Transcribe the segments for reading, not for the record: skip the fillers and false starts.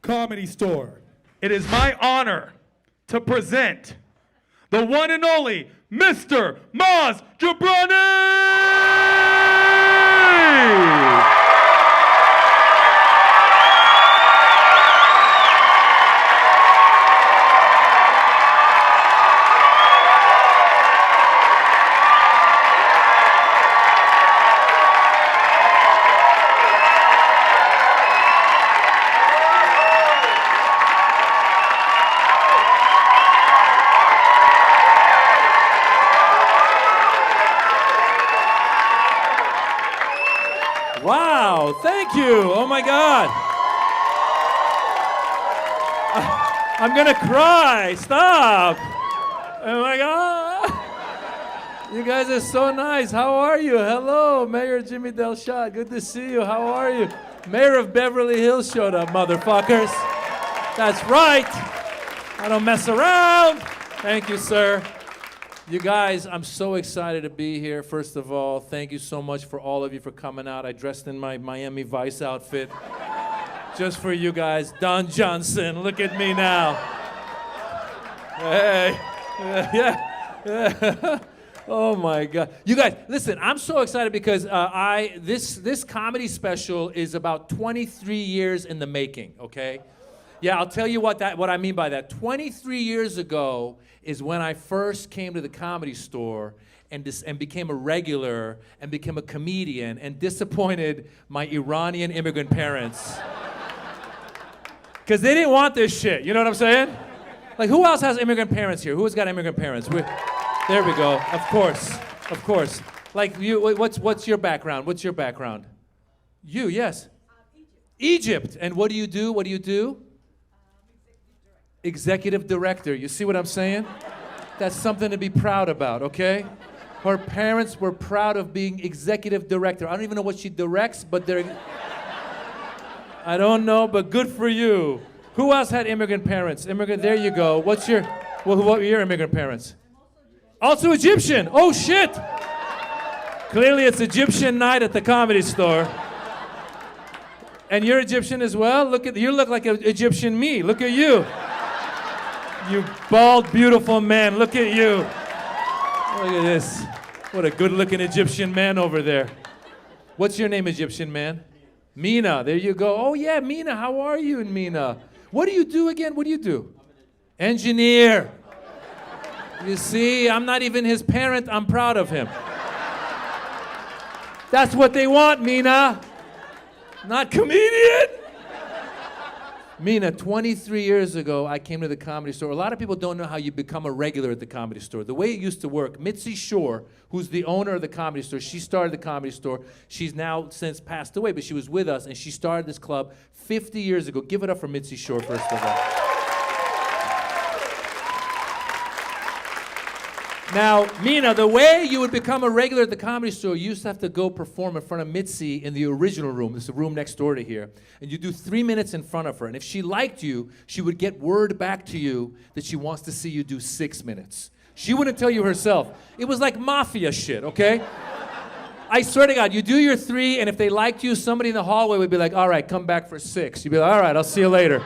Comedy Store. It is my honor to present the one and only Mr. Maz Jobrani! Wow, thank you. Oh my God. I'm gonna cry. Stop. Oh my God. You guys are so nice. How are you? Hello, Mayor Jimmy Del Shot. Good to see you. How are you? Mayor of Beverly Hills showed up, motherfuckers. That's right. I don't mess around. Thank you, sir. You guys, I'm so excited to be here. First of all, thank you so much for all of you for coming out. I dressed in my Miami Vice outfit just for you guys. Don Johnson, look at me now. Hey, yeah. Oh my God. You guys, listen, I'm so excited because this comedy special is about 23 years in the making, okay? Yeah, I'll tell you what I mean by that. 23 years ago is when I first came to the Comedy Store and became a regular and became a comedian and disappointed my Iranian immigrant parents. Because they didn't want this shit, you know what I'm saying? Like, who else has immigrant parents here? Who has got immigrant parents? There we go, of course. Like, what's your background? What's your background? You, yes? Egypt. And what do you do? Executive director. You see what I'm saying? That's something to be proud about, okay? Her parents were proud of being executive director. I don't even know what she directs, but I don't know, but good for you. Who else had immigrant parents? There you go. What were your immigrant parents? Also Egyptian. Oh, shit. Clearly it's Egyptian night at the Comedy Store. And you're Egyptian as well? You look like an Egyptian me. Look at you. You bald, beautiful man. Look at you. Look at this. What a good-looking Egyptian man over there. What's your name, Egyptian man? Mina. There you go. Oh, yeah, Mina. How are you, Mina? What do you do again? What do you do? Engineer. You see, I'm not even his parent. I'm proud of him. That's what they want, Mina. Not comedian. Mina, 23 years ago, I came to the Comedy Store. A lot of people don't know how you become a regular at the Comedy Store. The way it used to work, Mitzi Shore, who's the owner of the Comedy Store, she started the Comedy Store. She's now since passed away, but she was with us, and she started this club 50 years ago. Give it up for Mitzi Shore, first of all. Now, Mina, the way you would become a regular at the Comedy Store, you used to have to go perform in front of Mitzi in the original room. It's the room next door to here. And you do 3 minutes in front of her. And if she liked you, she would get word back to you that she wants to see you do 6 minutes. She wouldn't tell you herself. It was like mafia shit, okay? I swear to God, you do your 3, and if they liked you, somebody in the hallway would be like, all right, come back for 6. You'd be like, all right, I'll see you later.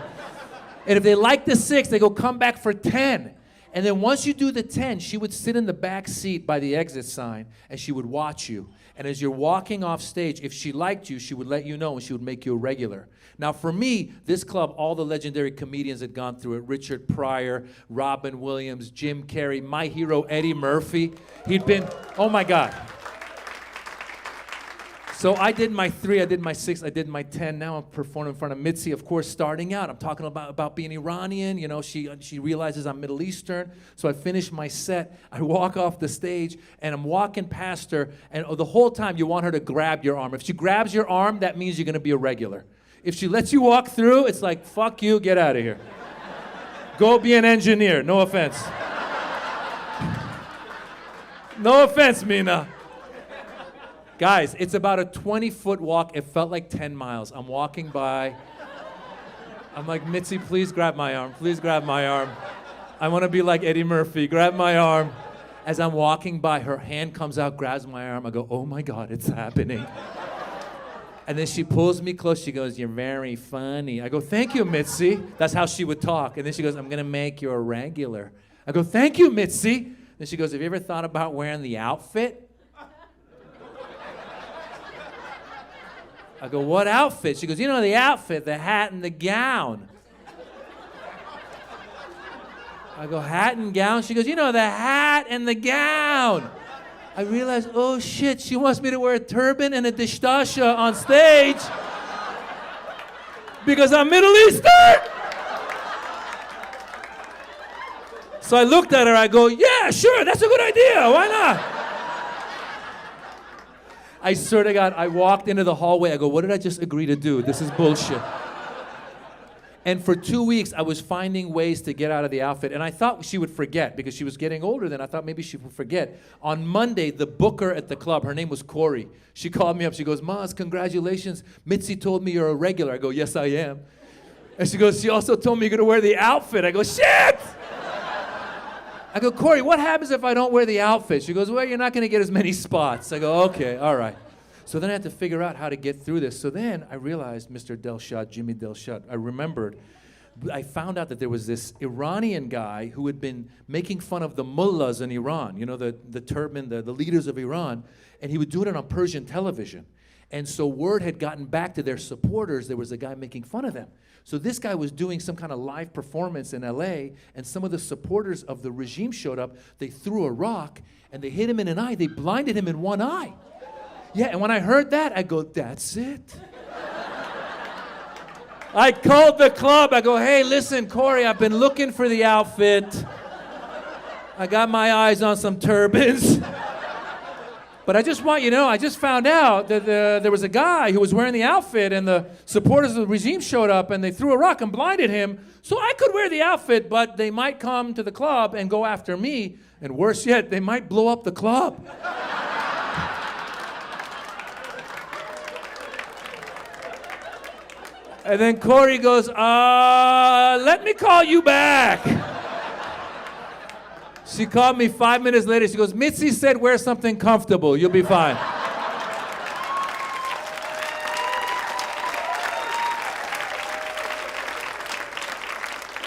And if they liked the 6, they go, come back for 10. And then once you do the 10, she would sit in the back seat by the exit sign, and she would watch you. And as you're walking off stage, if she liked you, she would let you know, and she would make you a regular. Now, for me, this club, all the legendary comedians had gone through it. Richard Pryor, Robin Williams, Jim Carrey, my hero, Eddie Murphy. He'd been, oh my God. So I did my 3, I did my 6, I did my 10. Now I'm performing in front of Mitzi, of course, starting out. I'm talking about being Iranian. You know, she realizes I'm Middle Eastern. So I finish my set. I walk off the stage, and I'm walking past her. And the whole time, you want her to grab your arm. If she grabs your arm, that means you're going to be a regular. If she lets you walk through, it's like, fuck you, get out of here. Go be an engineer. No offense. No offense, Mina. Guys, it's about a 20-foot walk. It felt like 10 miles. I'm walking by. I'm like, Mitzi, please grab my arm. Please grab my arm. I want to be like Eddie Murphy. Grab my arm. As I'm walking by, her hand comes out, grabs my arm. I go, oh my God, it's happening. And then she pulls me close. She goes, "You're very funny." I go, "Thank you, Mitzi." That's how she would talk. And then she goes, "I'm going to make you a regular." I go, "Thank you, Mitzi." Then she goes, "Have you ever thought about wearing the outfit?" I go, "What outfit?" She goes, "You know the outfit, the hat and the gown." I go, "Hat and gown?" She goes, "You know the hat and the gown." I realized, oh shit, she wants me to wear a turban and a dishdasha on stage because I'm Middle Eastern. So I looked at her, I go, "Yeah, sure, that's a good idea, why not?" I swear to God, I walked into the hallway, I go, "What did I just agree to do? This is bullshit." And for 2 weeks, I was finding ways to get out of the outfit. And I thought she would forget because she was getting older then. I thought maybe she would forget. On Monday, the booker at the club, her name was Corey. She called me up. She goes, "Maz, congratulations. Mitzi told me you're a regular." I go, "Yes, I am." And she goes, "She also told me you're going to wear the outfit." I go, "Shit!" I go, "Corey, what happens if I don't wear the outfit?" She goes, "Well, you're not going to get as many spots." I go, "Okay, all right." So then I had to figure out how to get through this. So then I realized, Mr. Delshad, Jimmy Delshad, I remembered, I found out that there was this Iranian guy who had been making fun of the mullahs in Iran, you know, the turban, the leaders of Iran, and he would do it on Persian television. And so word had gotten back to their supporters, there was a guy making fun of them. So this guy was doing some kind of live performance in LA, and some of the supporters of the regime showed up. They threw a rock, and they hit him in an eye. They blinded him in one eye. Yeah, and when I heard that, I go, "That's it." I called the club. I go, "Hey, listen, Corey, I've been looking for the outfit. I got my eyes on some turbans. But I just want you to know, I just found out that there was a guy who was wearing the outfit, and the supporters of the regime showed up, and they threw a rock and blinded him. So I could wear the outfit, but they might come to the club and go after me. And worse yet, they might blow up the club." And then Corey goes, "Let me call you back." She called me 5 minutes later. She goes, "Mitzi said wear something comfortable. You'll be fine."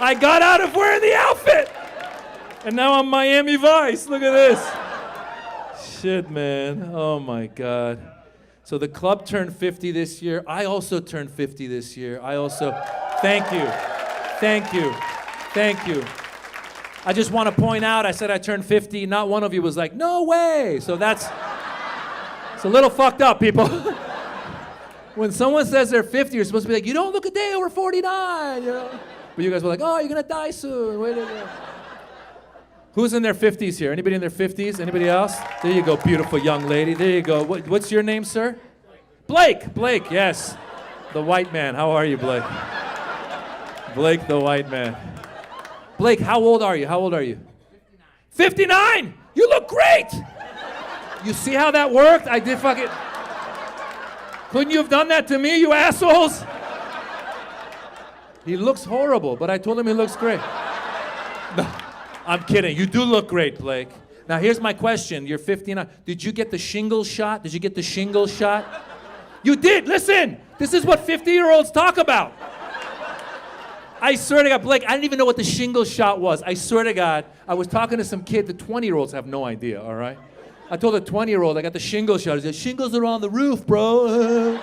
I got out of wearing the outfit. And now I'm Miami Vice. Look at this. Shit, man. Oh, my God. So the club turned 50 this year. I also turned 50 this year. Thank you. Thank you. Thank you. I just want to point out, I said I turned 50. Not one of you was like, "No way." So it's a little fucked up, people. When someone says they're 50, you're supposed to be like, "You don't look a day over 49, you know? But you guys were like, "Oh, you're going to die soon. Wait a minute." Who's in their 50s here? Anybody in their 50s? Anybody else? There you go, beautiful young lady. There you go. What's your name, sir? Blake. Blake, yes. The white man. How are you, Blake? Blake, the white man. Blake, how old are you? How old are you? 59! You look great! You see how that worked? I did fucking... Couldn't you have done that to me, you assholes? He looks horrible, but I told him he looks great. No. I'm kidding. You do look great, Blake. Now, here's my question. You're 59. Did you get the shingles shot? Did you get the shingles shot? You did. Listen. This is what 50-year-olds talk about. I swear to God, Blake, I didn't even know what the shingles shot was. I swear to God, I was talking to some kid. The 20-year-olds have no idea, all right? I told a 20-year-old I got the shingles shot. He said, "Shingles are on the roof, bro."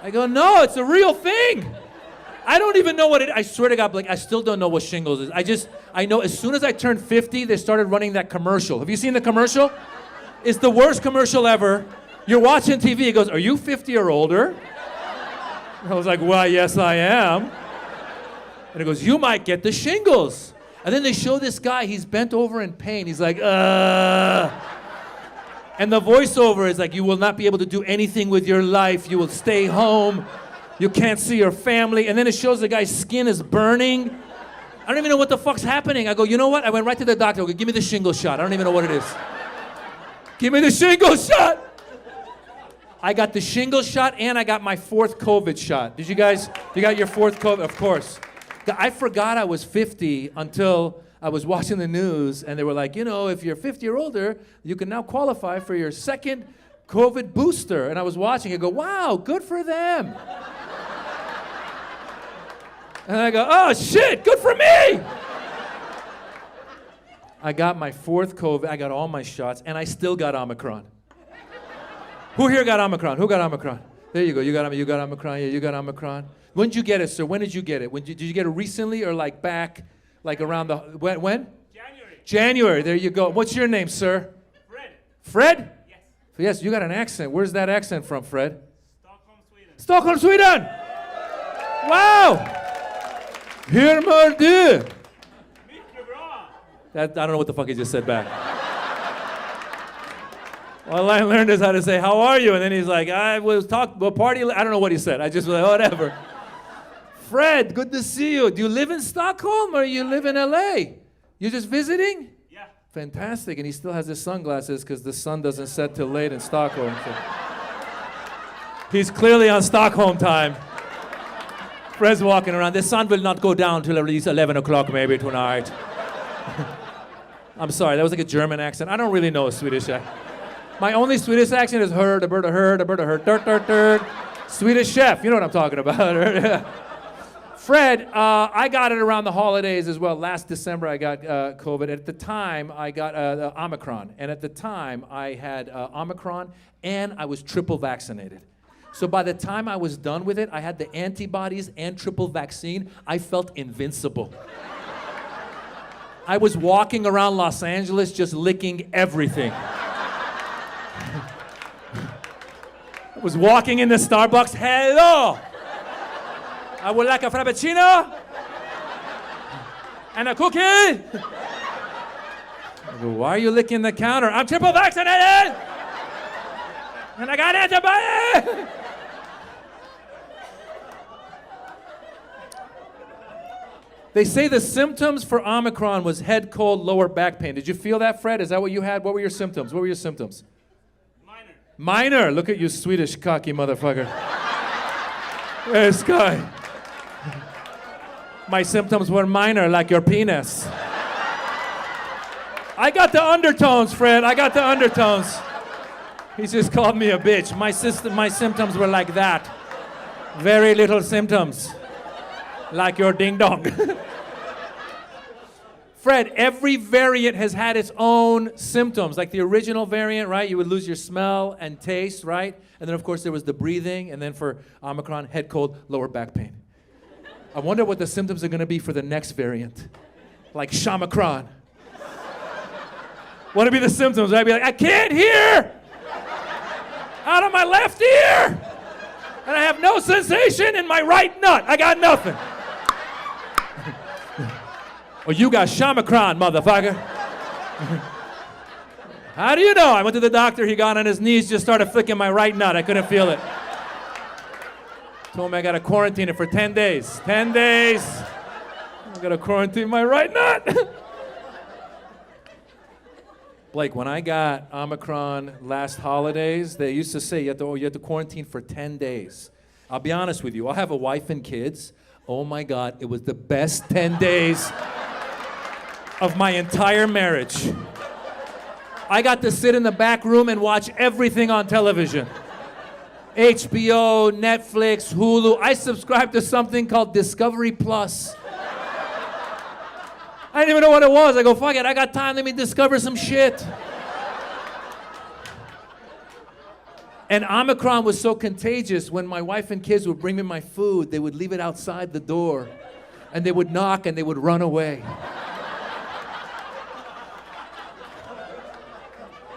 I go, "No, it's a real thing." I don't even know what I swear to God, Blake, I still don't know what shingles is. I know as soon as I turned 50, they started running that commercial. Have you seen the commercial? It's the worst commercial ever. You're watching TV, it goes, "Are you 50 or older?" I was like, "Well, yes, I am." And it goes, "You might get the shingles." And then they show this guy, he's bent over in pain. He's like, And the voiceover is like, "You will not be able to do anything with your life. You will stay home. You can't see your family." And then it shows the guy's skin is burning. I don't even know what the fuck's happening. I go, "You know what?" I went right to the doctor. I go, "Give me the shingle shot." I don't even know what it is. Give me the shingle shot. I got the shingle shot and I got my 4th COVID shot. Did you guys, you got your 4th COVID? Of course. I forgot I was 50 until I was watching the news and they were like, "You know, if you're 50 or older, you can now qualify for your 2nd COVID booster. And I was watching it, go, wow, good for them. And I go, oh shit, good for me. I got my 4th COVID, I got all my shots, and I still got Omicron. Who here got Omicron? Who got Omicron? There you go, you got Omicron, yeah, you got Omicron. When did you get it, sir? When did you get it? Did you get it recently or like back, like around the, when? January. January, there you go. What's your name, sir? Fred. Fred? Yes. Yes, you got an accent. Where's that accent from, Fred? Stockholm, Sweden. Stockholm, Sweden! Wow! Hur mår du? Mycket bra. I don't know what the fuck he just said back. All I learned is how to say, how are you? And then he's like, I was talking, well, party, I don't know what he said. I just was like, whatever. Fred, good to see you. Do you live in Stockholm or you live in LA? You're just visiting? Yeah. Fantastic. And he still has his sunglasses because the sun doesn't set till late in Stockholm. So. He's clearly on Stockholm time. Fred's walking around. The sun will not go down till at least 11 o'clock maybe tonight. I'm sorry, that was like a German accent. I don't really know a Swedish accent. My only Swedish accent is herd, a bird, a herd, a bird, a herd, dirt, dirt, dirt. Swedish chef, you know what I'm talking about. Fred, I got it around the holidays as well. Last December I got COVID. At the time I got Omicron. And at the time I had Omicron and I was triple vaccinated. So by the time I was done with it, I had the antibodies and triple vaccine. I felt invincible. I was walking around Los Angeles just licking everything. I was walking in the Starbucks, hello! I would like a Frappuccino and a cookie. I go, why are you licking the counter? I'm triple vaccinated! And I got antibodies! They say the symptoms for Omicron was head cold, lower back pain. Did you feel that, Fred? Is that what you had? What were your symptoms? What were your symptoms? Minor. Minor. Look at you, Swedish cocky motherfucker. This guy. My symptoms were minor, like your penis. I got the undertones, Fred. I got the undertones. He just called me a bitch. My symptoms were like that. Very little symptoms. Like your ding dong. Fred, every variant has had its own symptoms. Like the original variant, right? You would lose your smell and taste, right? And then, of course, there was the breathing. And then for Omicron, head cold, lower back pain. I wonder what the symptoms are going to be for the next variant. Like Shamacron. What would be the symptoms? I'd be like, I can't hear! Out of my left ear! And I have no sensation in my right nut. I got nothing. Oh, you got Shamacron, motherfucker. How do you know? I went to the doctor, he got on his knees, just started flicking my right nut. I couldn't feel it. Told me I gotta quarantine it for 10 days. 10 days. I gotta quarantine my right nut. Blake, when I got Omicron last holidays, they used to say you have to quarantine for 10 days. I'll be honest with you, I have a wife and kids. Oh my God, it was the best 10 days of my entire marriage. I got to sit in the back room and watch everything on television. HBO, Netflix, Hulu. I subscribed to something called Discovery Plus. I didn't even know what it was. I go, fuck it, I got time, let me discover some shit. And Omicron was so contagious, when my wife and kids would bring me my food, they would leave it outside the door, and they would knock and they would run away.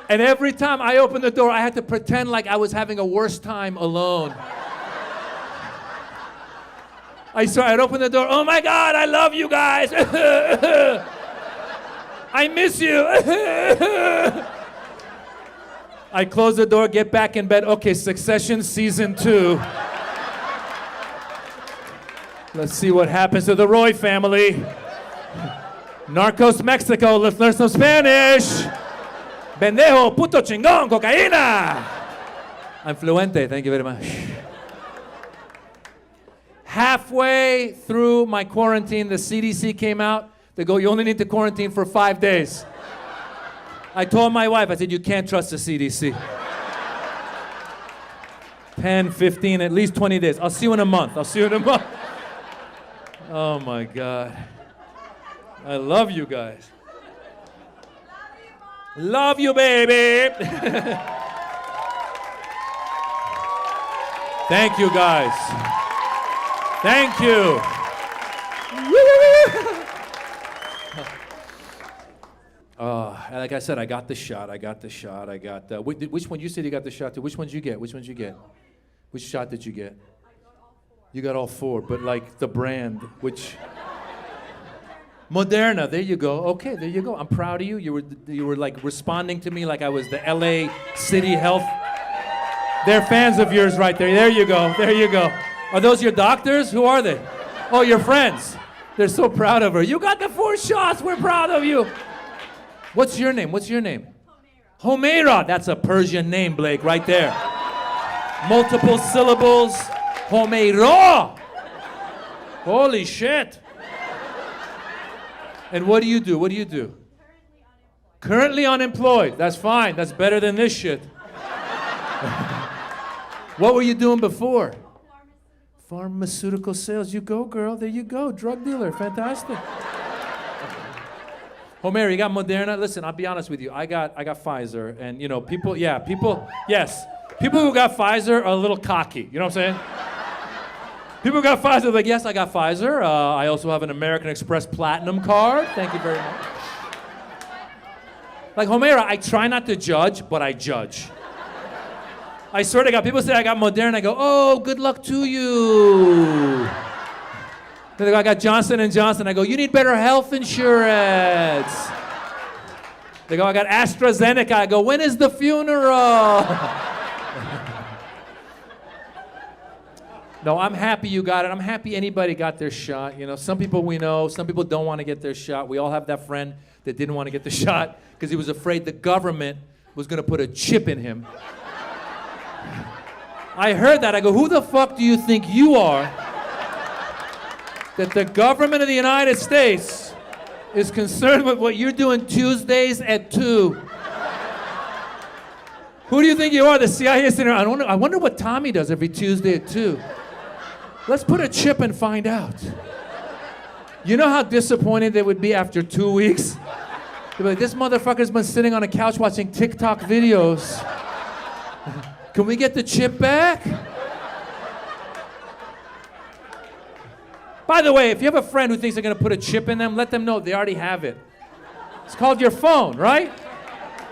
And every time I opened the door, I had to pretend like I was having a worse time alone. I'd open the door, oh my God, I love you guys. I miss you. I close the door, get back in bed. Okay, Succession season 2. Let's see what happens to the Roy family. Narcos Mexico, let's learn some Spanish. Pendejo, puto chingón, cocaína. I'm fluente, thank you very much. Halfway through my quarantine, the CDC came out. They go, you only need to quarantine for 5 days. I told my wife, I said, you can't trust the CDC. 10, 15, at least 20 days. I'll see you in a month. I'll see you in a month. Oh my God. I love you guys. Love you, baby. Thank you, guys. Thank you. Like I said, I got the shot. I got which one? You said you got the shot too. Which one did you get? Which shot did you get? You got all four, but like the brand, which? Moderna, there you go. Okay, there you go. I'm proud of you. You were like responding to me like I was the LA City Health. They're fans of yours right there. There you go. There you go. Are those your doctors? Who are they? Oh, your friends. They're so proud of her. You got the 4 shots. We're proud of you. What's your name? Homeira. That's a Persian name, Blake, right there. Multiple syllables. Homeira. Holy shit. And what do you do? Currently unemployed. That's fine. That's better than this shit. What were you doing before? Pharmaceutical sales. You go, girl. There you go. Drug dealer. Fantastic. Homer, you got Moderna? Listen, I'll be honest with you. I got Pfizer. And, you know, people who got Pfizer are a little cocky. You know what I'm saying? People who got Pfizer are like, yes, I got Pfizer. I also have an American Express Platinum card. Thank you very much. Like, Homer, I try not to judge, but I judge. I swear to God, people say I got Moderna. I go, oh, good luck to you. They go, I got Johnson & Johnson. I go, you need better health insurance. They go, I got AstraZeneca. I go, when is the funeral? No, I'm happy you got it. I'm happy anybody got their shot. You know, some people we know, some people don't want to get their shot. We all have that friend that didn't want to get the shot because he was afraid the government was going to put a chip in him. I heard that. I go, who the fuck do you think you are that the government of the United States is concerned with what you're doing Tuesdays at 2? Who do you think you are? The CIA center. I wonder what Tommy does every Tuesday at 2. Let's put a chip and find out. You know how disappointed they would be after 2 weeks? They'd be like, this motherfucker's been sitting on a couch watching TikTok videos. Can we get the chip back? By the way, if you have a friend who thinks they're going to put a chip in them, let them know they already have it. It's called your phone, right?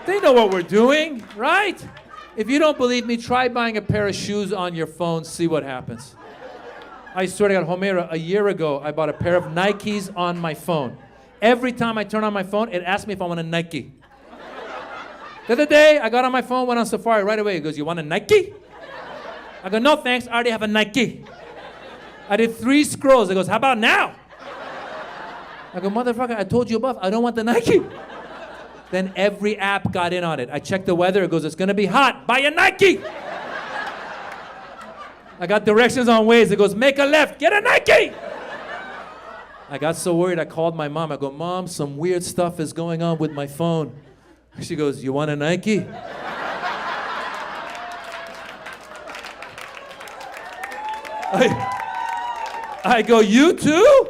They know what we're doing, right? If you don't believe me, try buying a pair of shoes on your phone, see what happens. I swear to God, Homera, a year ago, I bought a pair of Nikes on my phone. Every time I turn on my phone, it asks me if I want a Nike. The other day, I got on my phone, went on Safari right away. It goes, you want a Nike? I go, no thanks, I already have a Nike. I did 3 scrolls. It goes, how about now? I go, motherfucker, I told you above, I don't want the Nike. Then every app got in on it. I checked the weather, it goes, it's gonna be hot, buy a Nike. I got directions on Waze, it goes, make a left, get a Nike. I got so worried, I called my mom. I go, Mom, some weird stuff is going on with my phone. She goes, you want a Nike? I go, you too?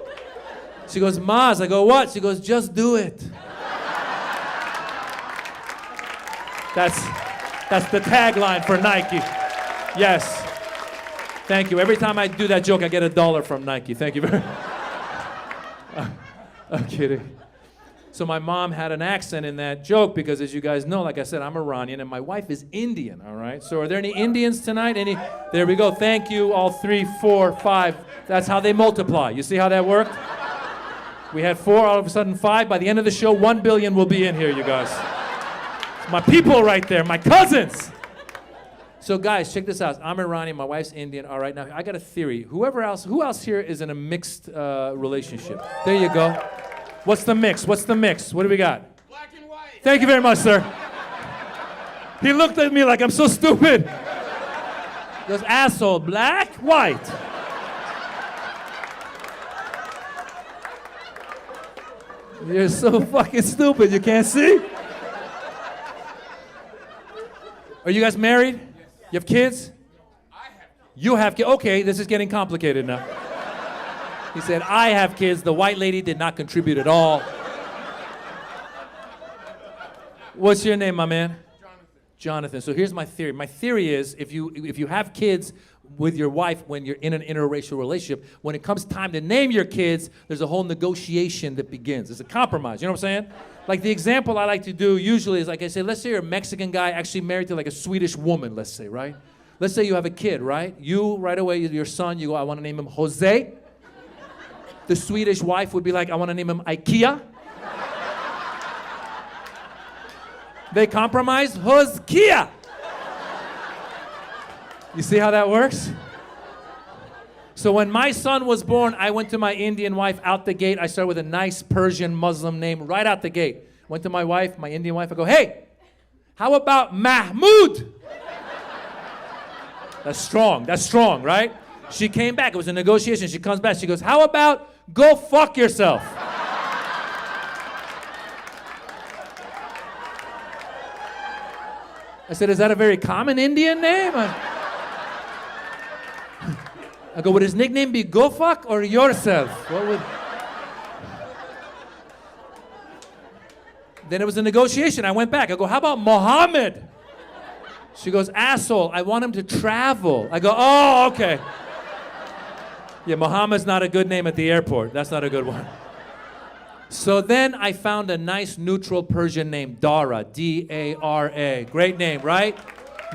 She goes, Maz. I go, what? She goes, just do it. That's the tagline for Nike. Yes. Thank you. Every time I do that joke, I get $1 from Nike. Thank you very much. I'm kidding. So my mom had an accent in that joke because, as you guys know, like I said, I'm Iranian and my wife is Indian, all right? So are there any Indians tonight? Any? There we go. Thank you, all 3, 4, 5. That's how they multiply. You see how that worked? We had 4, all of a sudden 5. By the end of the show, 1 billion will be in here, you guys. It's my people right there, my cousins. So guys, check this out. I'm Iranian, my wife's Indian. All right, now I got a theory. Who else here is in a mixed relationship? There you go. What's the mix? What do we got? Black and white. Thank you very much, sir. He looked at me like I'm so stupid. He goes, asshole, black, white. You're so fucking stupid, you can't see? Are you guys married? You have kids? I You have kids. Okay, this is getting complicated now. He said, I have kids. The white lady did not contribute at all. What's your name, my man? Jonathan. So here's my theory. My theory is if you have kids with your wife when you're in an interracial relationship, when it comes time to name your kids, there's a whole negotiation that begins. It's a compromise. You know what I'm saying? Like the example I like to do usually is like I say, let's say you're a Mexican guy actually married to like a Swedish woman, let's say, right? Let's say you have a kid, right? You, right away, your son, you go, I want to name him Jose. The Swedish wife would be like, I want to name him IKEA. They compromise, Hoskia. You see how that works? So when my son was born, I went to my Indian wife out the gate. I started with a nice Persian Muslim name right out the gate. Went to my wife, my Indian wife, I go, hey, how about Mahmoud? That's strong, right? She came back, it was a negotiation. She comes back, she goes, how about go fuck yourself? I said, is that a very common Indian name? I go, would his nickname be Go Fuck or Yourself? What would... Then it was a negotiation. I went back. I go, how about Mohammed? She goes, asshole, I want him to travel. I go, oh, okay. Yeah, Mohammed's not a good name at the airport. That's not a good one. So then I found a nice neutral Persian name, Dara, D-A-R-A. Great name, right?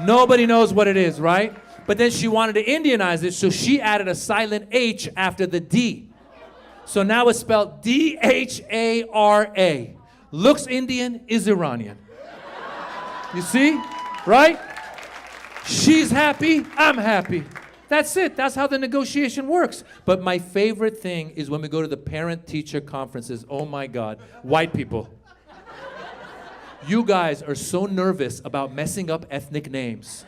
Nobody knows what it is, right? But then she wanted to Indianize it, so she added a silent H after the D. So now it's spelled D-H-A-R-A. Looks Indian, is Iranian. You see? Right? She's happy, I'm happy. That's it. That's how the negotiation works. But my favorite thing is when we go to the parent-teacher conferences. Oh my God, white people. You guys are so nervous about messing up ethnic names.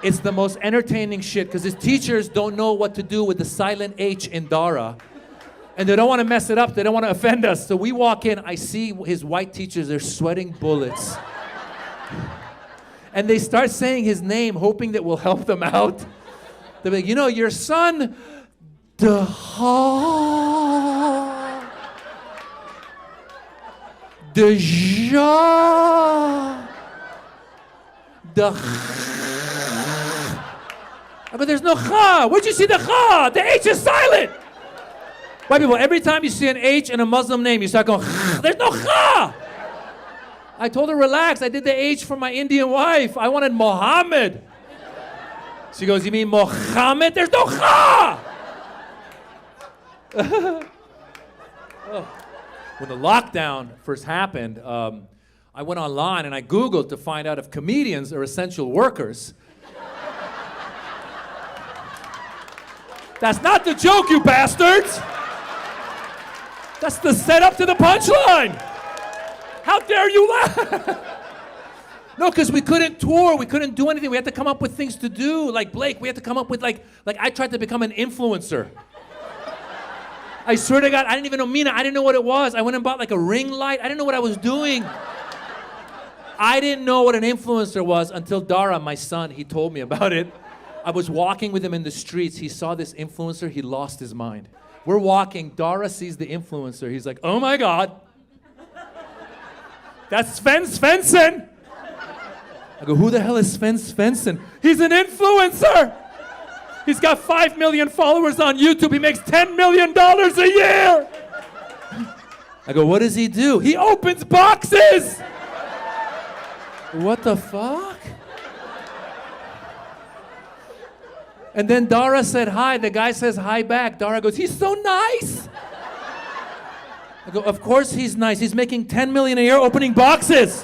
It's the most entertaining shit because his teachers don't know what to do with the silent H in Dara. And they don't want to mess it up. They don't want to offend us. So we walk in, I see his white teachers, they're sweating bullets. And they start saying his name, hoping that we'll help them out. They're like, you know, your son, but there's no cha. Where'd you see the cha? The H is silent. White people, every time you see an H in a Muslim name, you start going, there's no cha. I told her, relax. I did the H for my Indian wife. I wanted Mohammed. She goes, you mean Mohammed? There's no cha. When the lockdown first happened, I went online and I Googled to find out if comedians are essential workers. That's not the joke, you bastards! That's the setup to the punchline! How dare you laugh? No, because we couldn't tour, we couldn't do anything. We had to come up with things to do. Like Blake, we had to come up with like I tried to become an influencer. I swear to God, I didn't even know Mina. I didn't know what it was. I went and bought like a ring light. I didn't know what I was doing. I didn't know what an influencer was until Dara, my son, he told me about it. I was walking with him in the streets. He saw this influencer. He lost his mind. We're walking. Dara sees the influencer. He's like, oh my God. That's Sven Svensson. I go, who the hell is Sven Svensson? He's an influencer. He's got 5 million followers on YouTube. He makes $10 million a year. I go, what does he do? He opens boxes. What the fuck? And then Dara said hi. The guy says hi back. Dara goes, he's so nice. I go, of course he's nice. He's making 10 million a year opening boxes.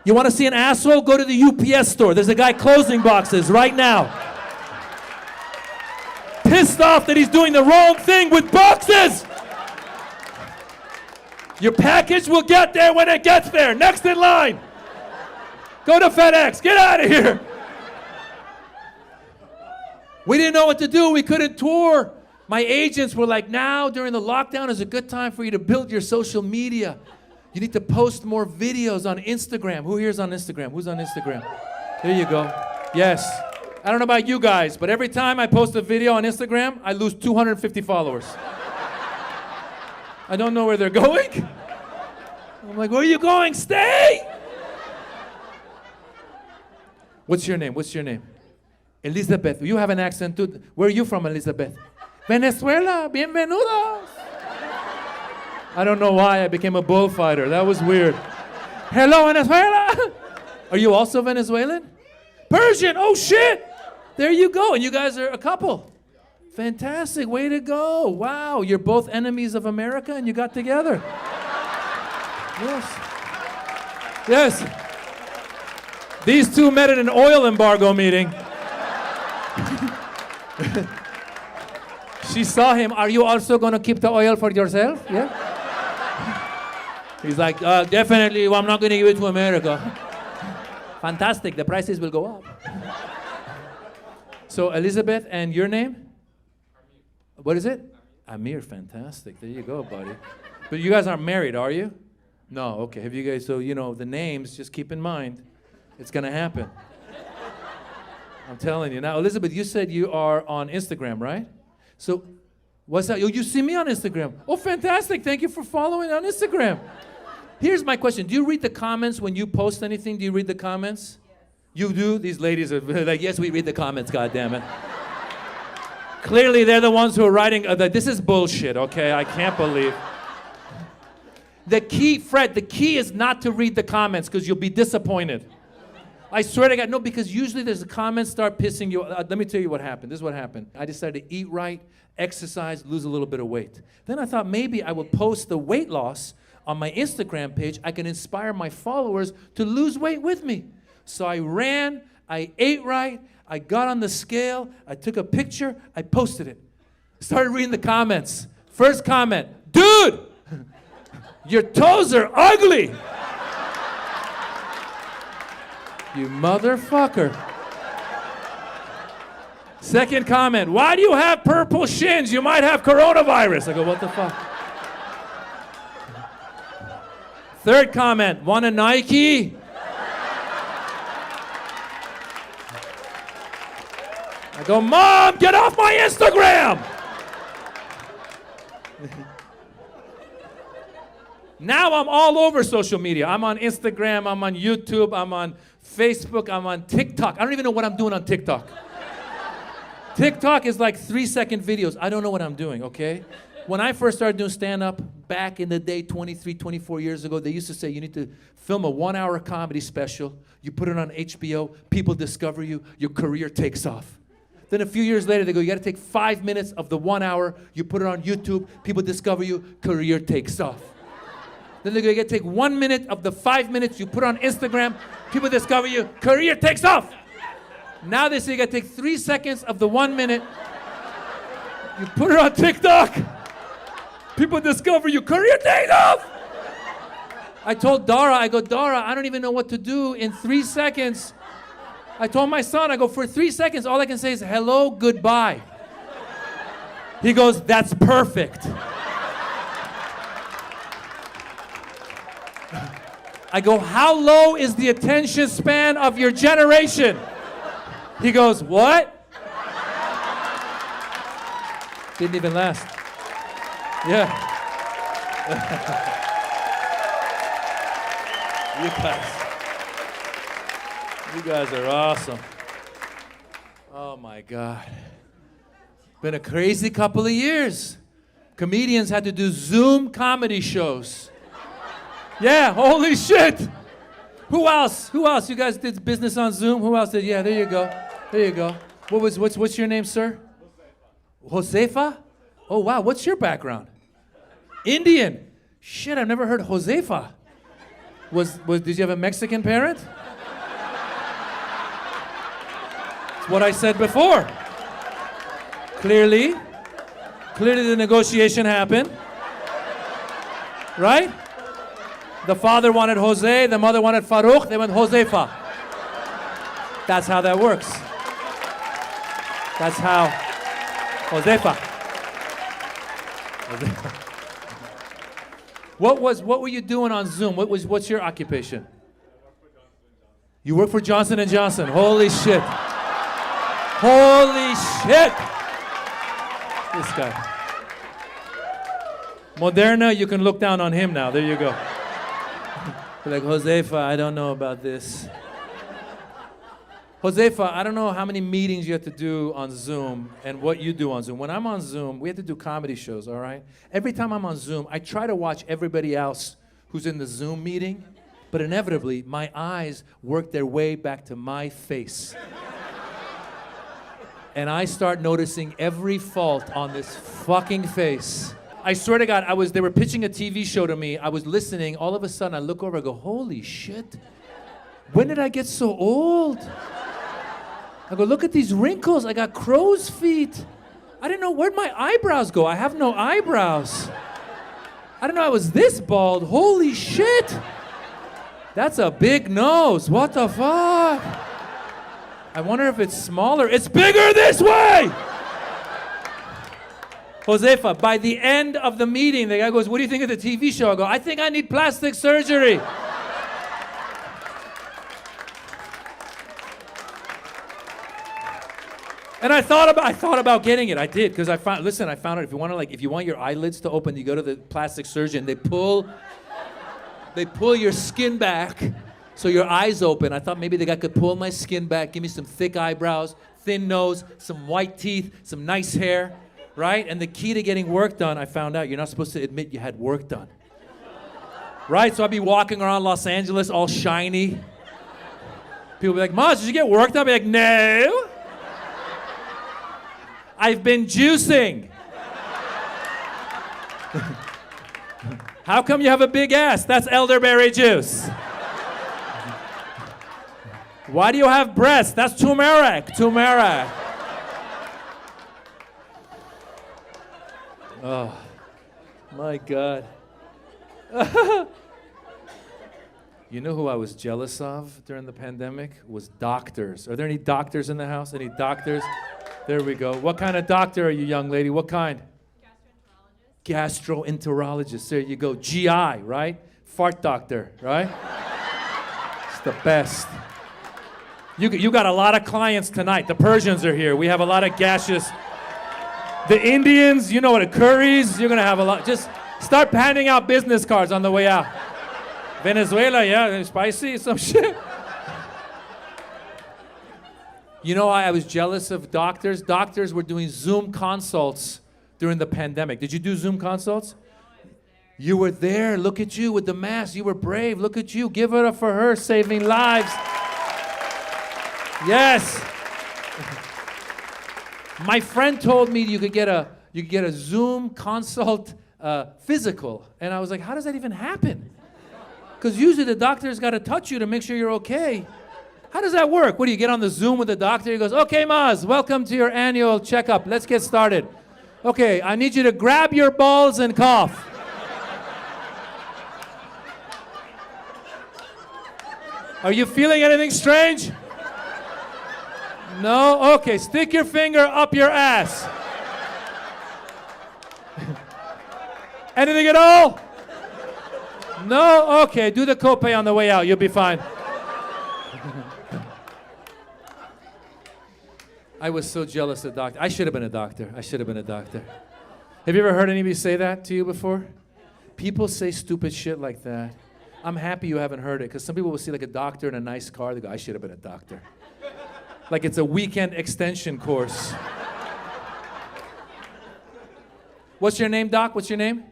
You want to see an asshole? Go to the UPS store. There's a guy closing boxes right now. Pissed off that he's doing the wrong thing with boxes. Your package will get there when it gets there. Next in line. Go to FedEx. Get out of here. We didn't know what to do. We couldn't tour. My agents were like, now during the lockdown is a good time for you to build your social media. You need to post more videos on Instagram. Who here's on Instagram? Who's on Instagram? There you go. Yes. I don't know about you guys, but every time I post a video on Instagram, I lose 250 followers. I don't know where they're going. I'm like, where are you going? Stay! What's your name? What's your name? Elizabeth. You have an accent too. Where are you from, Elizabeth? Venezuela. Bienvenidos. I don't know why I became a bullfighter. That was weird. Hello, Venezuela. Are you also Venezuelan? Persian. Oh, shit. There you go. And you guys are a couple. Fantastic. Way to go. Wow. You're both enemies of America and you got together. Yes. Yes. These two met at an oil embargo meeting. She saw him. Are you also going to keep the oil for yourself? Yeah. He's like, definitely. Well, I'm not going to give it to America. Fantastic. The prices will go up. So, Elizabeth, and your name? What is it? Amir. Fantastic. There you go, buddy. But you guys aren't married, are you? No. Okay. Have you guys? So the names. Just keep in mind, it's going to happen. I'm telling you. Now, Elizabeth, you said you are on Instagram, right? So, what's that? Oh, you see me on Instagram. Oh, fantastic. Thank you for following on Instagram. Here's my question. Do you read the comments when you post anything? Do you read the comments? You do? These ladies are like, yes, we read the comments, goddammit. Clearly, they're the ones who are writing, this is bullshit, okay? I can't believe. The key, Fred, the key is not to read the comments because you'll be disappointed. I swear to God, no, because usually there's the comments start pissing you. Let me tell you what happened. This is what happened. I decided to eat right, exercise, lose a little bit of weight. Then I thought maybe I would post the weight loss on my Instagram page. I can inspire my followers to lose weight with me. So I ran, I ate right, I got on the scale, I took a picture, I posted it. Started reading the comments. First comment, dude, your toes are ugly. You motherfucker. Second comment, why do you have purple shins? You might have coronavirus. I go, what the fuck? Third comment, want a Nike? I go, Mom, get off my Instagram! Now I'm all over social media. I'm on Instagram, I'm on YouTube, I'm on Facebook, I'm on TikTok. I don't even know what I'm doing on TikTok. TikTok is like 3-second videos. I don't know what I'm doing, okay? When I first started doing stand-up back in the day, 23, 24 years ago, they used to say you need to film a 1-hour comedy special. You put it on HBO, people discover you, your career takes off. Then a few years later, they go, you got to take 5 minutes of the 1 hour, you put it on YouTube, people discover you, career takes off. Then they go, you got to take 1 minute of the 5 minutes, you put it on Instagram, people discover you, career takes off. Now they say you got to take 3 seconds of the 1 minute, you put it on TikTok, people discover you, career takes off. I told Dara, I go, Dara, I don't even know what to do in 3 seconds. I told my son, I go, for 3 seconds, all I can say is hello, goodbye. He goes, that's perfect. I go, how low is the attention span of your generation? He goes, what? Didn't even last. Yeah. You guys are awesome. Oh my God. Been a crazy couple of years. Comedians had to do Zoom comedy shows. Yeah, holy shit. Who else? Who else? You guys did business on Zoom? Who else did? Yeah, there you go. There you go. What's your name, sir? Josefa? Oh wow, what's your background? Indian. Shit, I've never heard Josefa. Did you have a Mexican parent? It's what I said before. Clearly the negotiation happened. Right? The father wanted Jose, the mother wanted Farouk, they went Josefa. That's how that works. That's how Josefa. What were you doing on Zoom? What's your occupation? You work for Johnson & Johnson. Holy shit. Holy shit! This guy. Moderna, you can look down on him now. There you go. Be like, Josefa, I don't know about this. Josefa, I don't know how many meetings you have to do on Zoom and what you do on Zoom. When I'm on Zoom, we have to do comedy shows, all right? Every time I'm on Zoom, I try to watch everybody else who's in the Zoom meeting, but inevitably, my eyes work their way back to my face. And I start noticing every fault on this fucking face. I swear to God, they were pitching a TV show to me. I was listening. All of a sudden, I look over, I go, holy shit. When did I get so old? I go, look at these wrinkles. I got crow's feet. I didn't know, where'd my eyebrows go? I have no eyebrows. I didn't know I was this bald. Holy shit. That's a big nose. What the fuck? I wonder if it's smaller. It's bigger this way! Josefa, by the end of the meeting, the guy goes, what do you think of the TV show? I go, I think I need plastic surgery. And I thought about getting it. I did, because I found out if you want your eyelids to open, you go to the plastic surgeon. They pull your skin back so your eyes open. I thought maybe the guy could pull my skin back, give me some thick eyebrows, thin nose, some white teeth, some nice hair, right? And the key to getting work done, I found out, you're not supposed to admit you had work done. Right? So I'd be walking around Los Angeles all shiny. People be like, Maz, did you get work done? I'd be like, no. I've been juicing. How come you have a big ass? That's elderberry juice. Why do you have breasts? That's turmeric. Turmeric. Oh, my God. You know who I was jealous of during the pandemic? Was doctors. Are there any doctors in the house? Any doctors? There we go. What kind of doctor are you, young lady? What kind? Gastroenterologist. There you go. GI, right? Fart doctor, right? It's the best. You got a lot of clients tonight. The Persians are here. We have a lot of gaseous. The Indians, you know what, curries. You're going to have a lot. Just start handing out business cards on the way out. Venezuela, yeah, spicy, some shit. You know why I was jealous of doctors? Doctors were doing Zoom consults during the pandemic. Did you do Zoom consults? You were there. Look at you with the mask. You were brave. Look at you. Give it up for her, saving lives. Yes. My friend told me you could get a Zoom consult physical. And I was like, how does that even happen? Because usually the doctor's got to touch you to make sure you're okay. How does that work? What do you get on the Zoom with the doctor? He goes, okay, Maz, welcome to your annual checkup. Let's get started. Okay, I need you to grab your balls and cough. Are you feeling anything strange? No? Okay, stick your finger up your ass. Anything at all? No? Okay, do the copay on the way out. You'll be fine. I was so jealous of doctor. I should have been a doctor. I should have been a doctor. Have you ever heard anybody say that to you before? People say stupid shit like that. I'm happy you haven't heard it, because some people will see like a doctor in a nice car. They go, I should have been a doctor. Like it's a weekend extension course. What's your name, Doc? What's your name?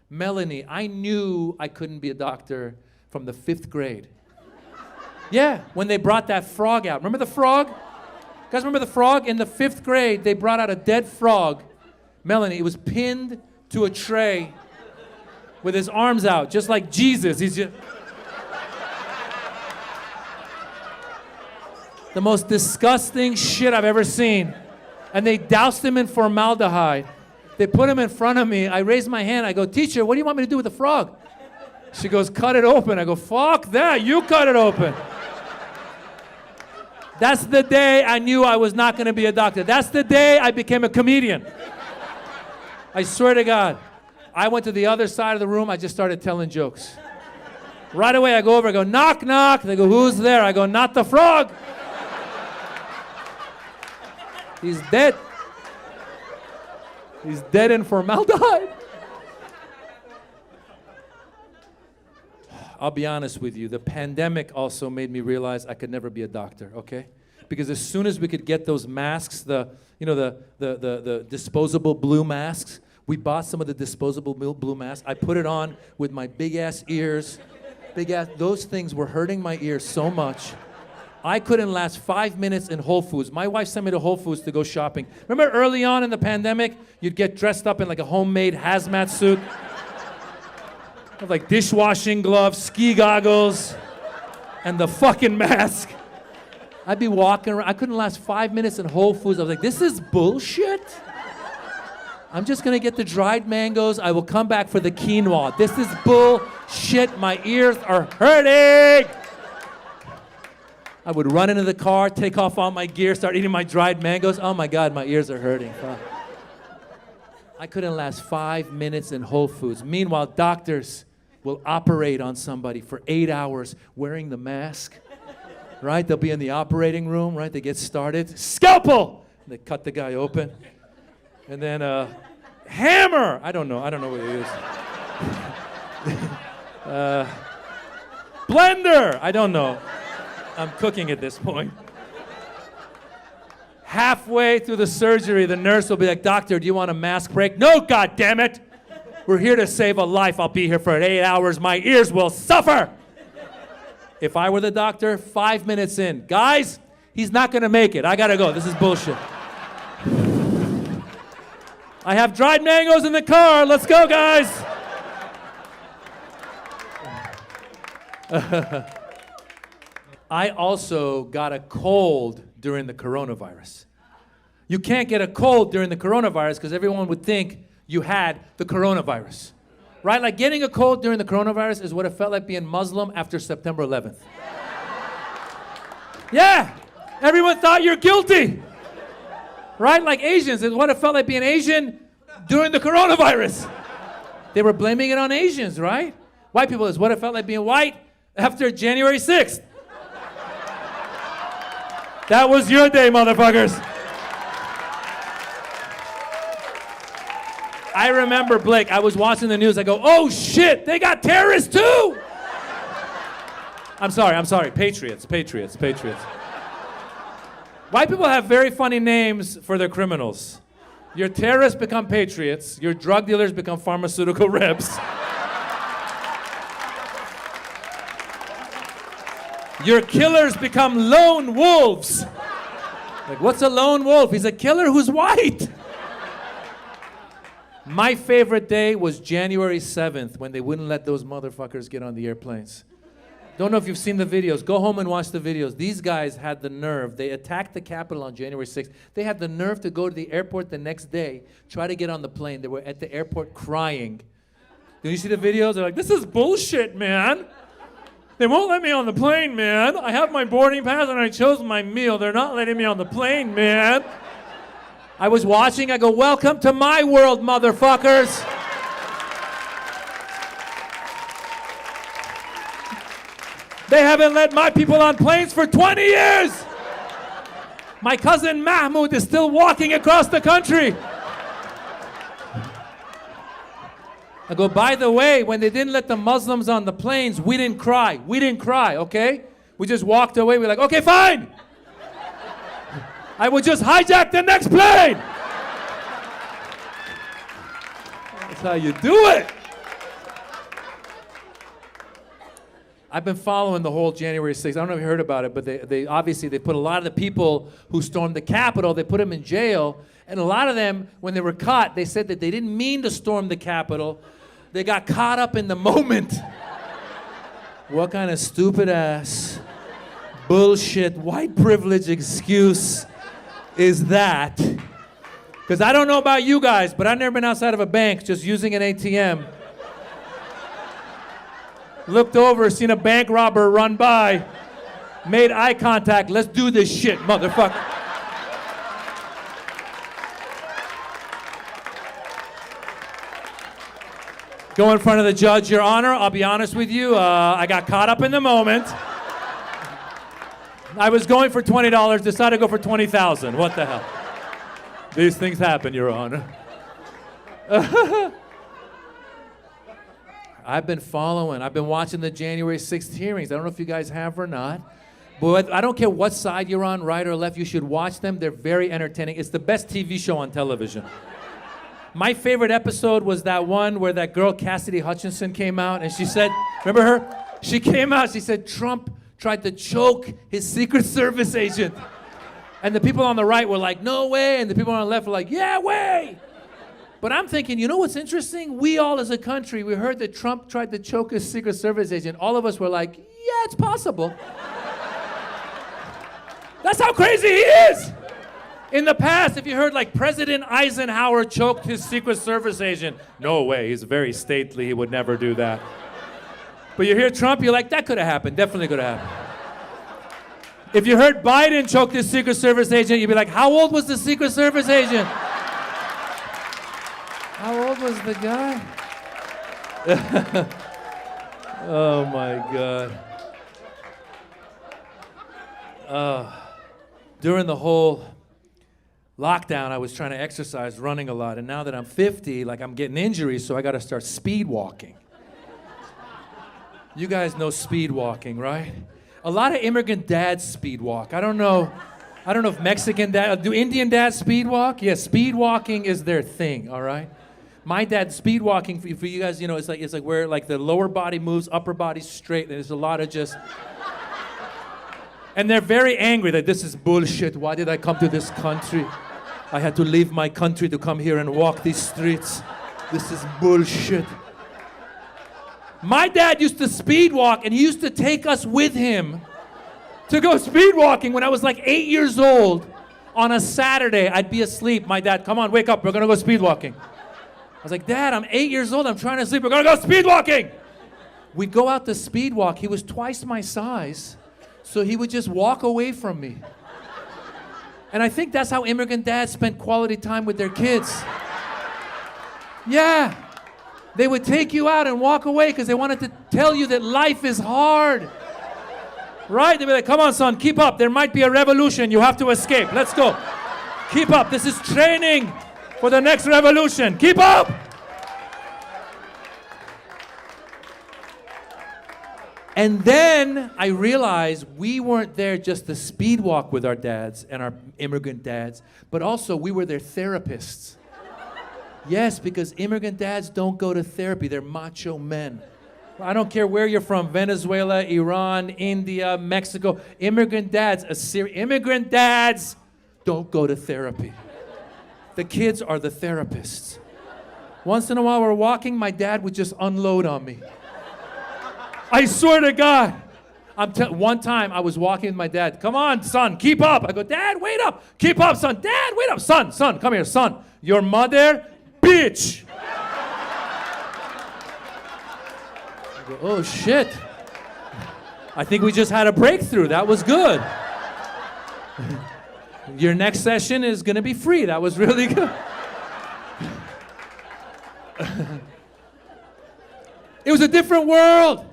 Melanie. I knew I couldn't be a doctor from the 5th grade. Yeah, when they brought that frog out. Remember the frog? Guys, remember the frog? In the 5th grade, they brought out a dead frog. Melanie, it was pinned to a tray with his arms out, just like Jesus. He's just... the most disgusting shit I've ever seen. And they doused him in formaldehyde. They put him in front of me. I raised my hand. I go, teacher, what do you want me to do with the frog? She goes, cut it open. I go, fuck that. You cut it open. That's the day I knew I was not going to be a doctor. That's the day I became a comedian. I swear to God. I went to the other side of the room. I just started telling jokes. Right away, I go over. I go, knock, knock. They go, who's there? I go, not the frog. He's dead. He's dead in formaldehyde. I'll be honest with you. The pandemic also made me realize I could never be a doctor, okay? Because as soon as we could get those masks, the disposable blue masks, we bought some of the disposable blue masks. I put it on with my big-ass ears. Those things were hurting my ears so much. I couldn't last 5 minutes in Whole Foods. My wife sent me to Whole Foods to go shopping. Remember early on in the pandemic, you'd get dressed up in like a homemade hazmat suit? With like dishwashing gloves, ski goggles, and the fucking mask. I'd be walking around. I couldn't last 5 minutes in Whole Foods. I was like, this is bullshit. I'm just gonna get the dried mangoes. I will come back for the quinoa. This is bullshit. My ears are hurting. I would run into the car, take off all my gear, start eating my dried mangoes. Oh my God, my ears are hurting. Fuck. I couldn't last 5 minutes in Whole Foods. Meanwhile, doctors will operate on somebody for 8 hours wearing the mask, right? They'll be in the operating room, right? They get started. Scalpel! They cut the guy open. And then hammer! I don't know what it is. Blender! I don't know. I'm cooking at this point. Halfway through the surgery, the nurse will be like, doctor, do you want a mask break? No, God damn it! We're here to save a life. I'll be here for 8 hours. My ears will suffer. If I were the doctor, 5 minutes in. Guys, he's not gonna make it. I gotta go. This is bullshit. I have dried mangoes in the car. Let's go, guys. I also got a cold during the coronavirus. You can't get a cold during the coronavirus because everyone would think you had the coronavirus. Right? Like getting a cold during the coronavirus is what it felt like being Muslim after September 11th. Yeah! Everyone thought you're guilty. Right? Like Asians, it's what it felt like being Asian during the coronavirus. They were blaming it on Asians, right? White people is what it felt like being white after January 6th. That was your day, motherfuckers. I remember, Blake, I was watching the news. I go, oh shit, they got terrorists too. I'm sorry. Patriots. White people have very funny names for their criminals. Your terrorists become patriots. Your drug dealers become pharmaceutical reps. Your killers become lone wolves. Like, what's a lone wolf? He's a killer who's white. My favorite day was January 7th when they wouldn't let those motherfuckers get on the airplanes. Don't know if you've seen the videos. Go home and watch the videos. These guys had the nerve. They attacked the Capitol on January 6th. They had the nerve to go to the airport the next day, try to get on the plane. They were at the airport crying. Did you see the videos? They're like, this is bullshit, man. They won't let me on the plane, man. I have my boarding pass and I chose my meal. They're not letting me on the plane, man. I was watching, I go, welcome to my world, motherfuckers. They haven't let my people on planes for 20 years. My cousin Mahmoud is still walking across the country. I go, by the way, when they didn't let the Muslims on the planes, we didn't cry. We didn't cry, okay? We just walked away. We're like, okay, fine. I will just hijack the next plane. That's how you do it. I've been following the whole January 6th. I don't know if you heard about it, but they obviously put a lot of the people who stormed the Capitol, they put them in jail. And a lot of them, when they were caught, they said that they didn't mean to storm the Capitol. They got caught up in the moment. What kind of stupid ass, bullshit, white privilege excuse is that? Because I don't know about you guys, but I've never been outside of a bank just using an ATM. Looked over, seen a bank robber run by, made eye contact. Let's do this shit, motherfucker. Go in front of the judge, Your Honor. I'll be honest with you. I got caught up in the moment. I was going for $20, decided to go for $20,000. What the hell? These things happen, Your Honor. I've been watching the January 6th hearings. I don't know if you guys have or not. But I don't care what side you're on, right or left, you should watch them. They're very entertaining. It's the best TV show on television. My favorite episode was that one where that girl, Cassidy Hutchinson, came out and she said, remember her? She came out, she said Trump tried to choke his Secret Service agent. And the people on the right were like, no way. And the people on the left were like, yeah, way. But I'm thinking, you know what's interesting? We all as a country, we heard that Trump tried to choke his Secret Service agent. All of us were like, yeah, it's possible. That's how crazy he is. In the past, if you heard like President Eisenhower choked his Secret Service agent, no way, he's very stately, he would never do that. But you hear Trump, you're like, that could have happened, definitely could have happened. If you heard Biden choke his Secret Service agent, you'd be like, how old was the Secret Service agent? How old was the guy? Oh my God. During the whole lockdown, I was trying to exercise, running a lot. And now that I'm 50, like I'm getting injuries, so I got to start speed walking. You guys know speed walking, right? A lot of immigrant dads speed walk. I don't know if Mexican dads, do Indian dads speed walk? Yeah, speed walking is their thing, all right? My dad, speed walking, for you guys, you know, it's like where like the lower body moves, upper body's straight, and there's a lot of just... And they're very angry that this is bullshit. Why did I come to this country? I had to leave my country to come here and walk these streets. This is bullshit. My dad used to speed walk, and he used to take us with him to go speed walking when I was like 8 years old. On a Saturday, I'd be asleep. My dad, come on, wake up. We're going to go speed walking. I was like, Dad, I'm 8 years old. I'm trying to sleep. We're going to go speed walking. We'd go out to speed walk. He was twice my size. So he would just walk away from me. And I think that's how immigrant dads spent quality time with their kids. Yeah. They would take you out and walk away because they wanted to tell you that life is hard. Right? They'd be like, come on, son, keep up. There might be a revolution. You have to escape. Let's go. Keep up. This is training for the next revolution. Keep up. And then I realized we weren't there just to speed walk with our dads and our immigrant dads, but also we were their therapists. Yes, because immigrant dads don't go to therapy. They're macho men. I don't care where you're from, Venezuela, Iran, India, Mexico. Immigrant dads don't go to therapy. The kids are the therapists. Once in a while we're walking, my dad would just unload on me. I swear to God. One time I was walking with my dad. Come on, son, keep up. I go, Dad, wait up. Keep up, son. Dad, wait up. Son, come here, son. Your mother, bitch. I go, oh, shit. I think we just had a breakthrough. That was good. Your next session is going to be free. That was really good. It was a different world.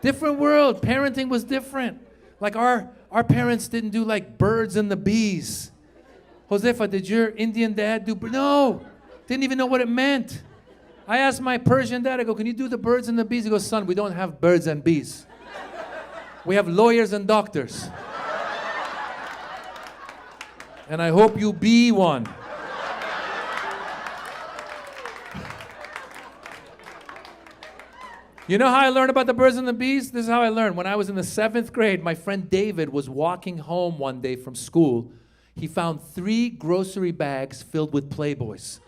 Different world. Parenting was different. Like our parents didn't do like birds and the bees. Josefa, did your Indian dad do? No. Didn't even know what it meant. I asked my Persian dad, I go, can you do the birds and the bees? He goes, son, we don't have birds and bees. We have lawyers and doctors. And I hope you be one. You know how I learned about the birds and the bees? This is how I learned. When I was in the 7th grade, my friend David was walking home one day from school. He found 3 grocery bags filled with Playboys,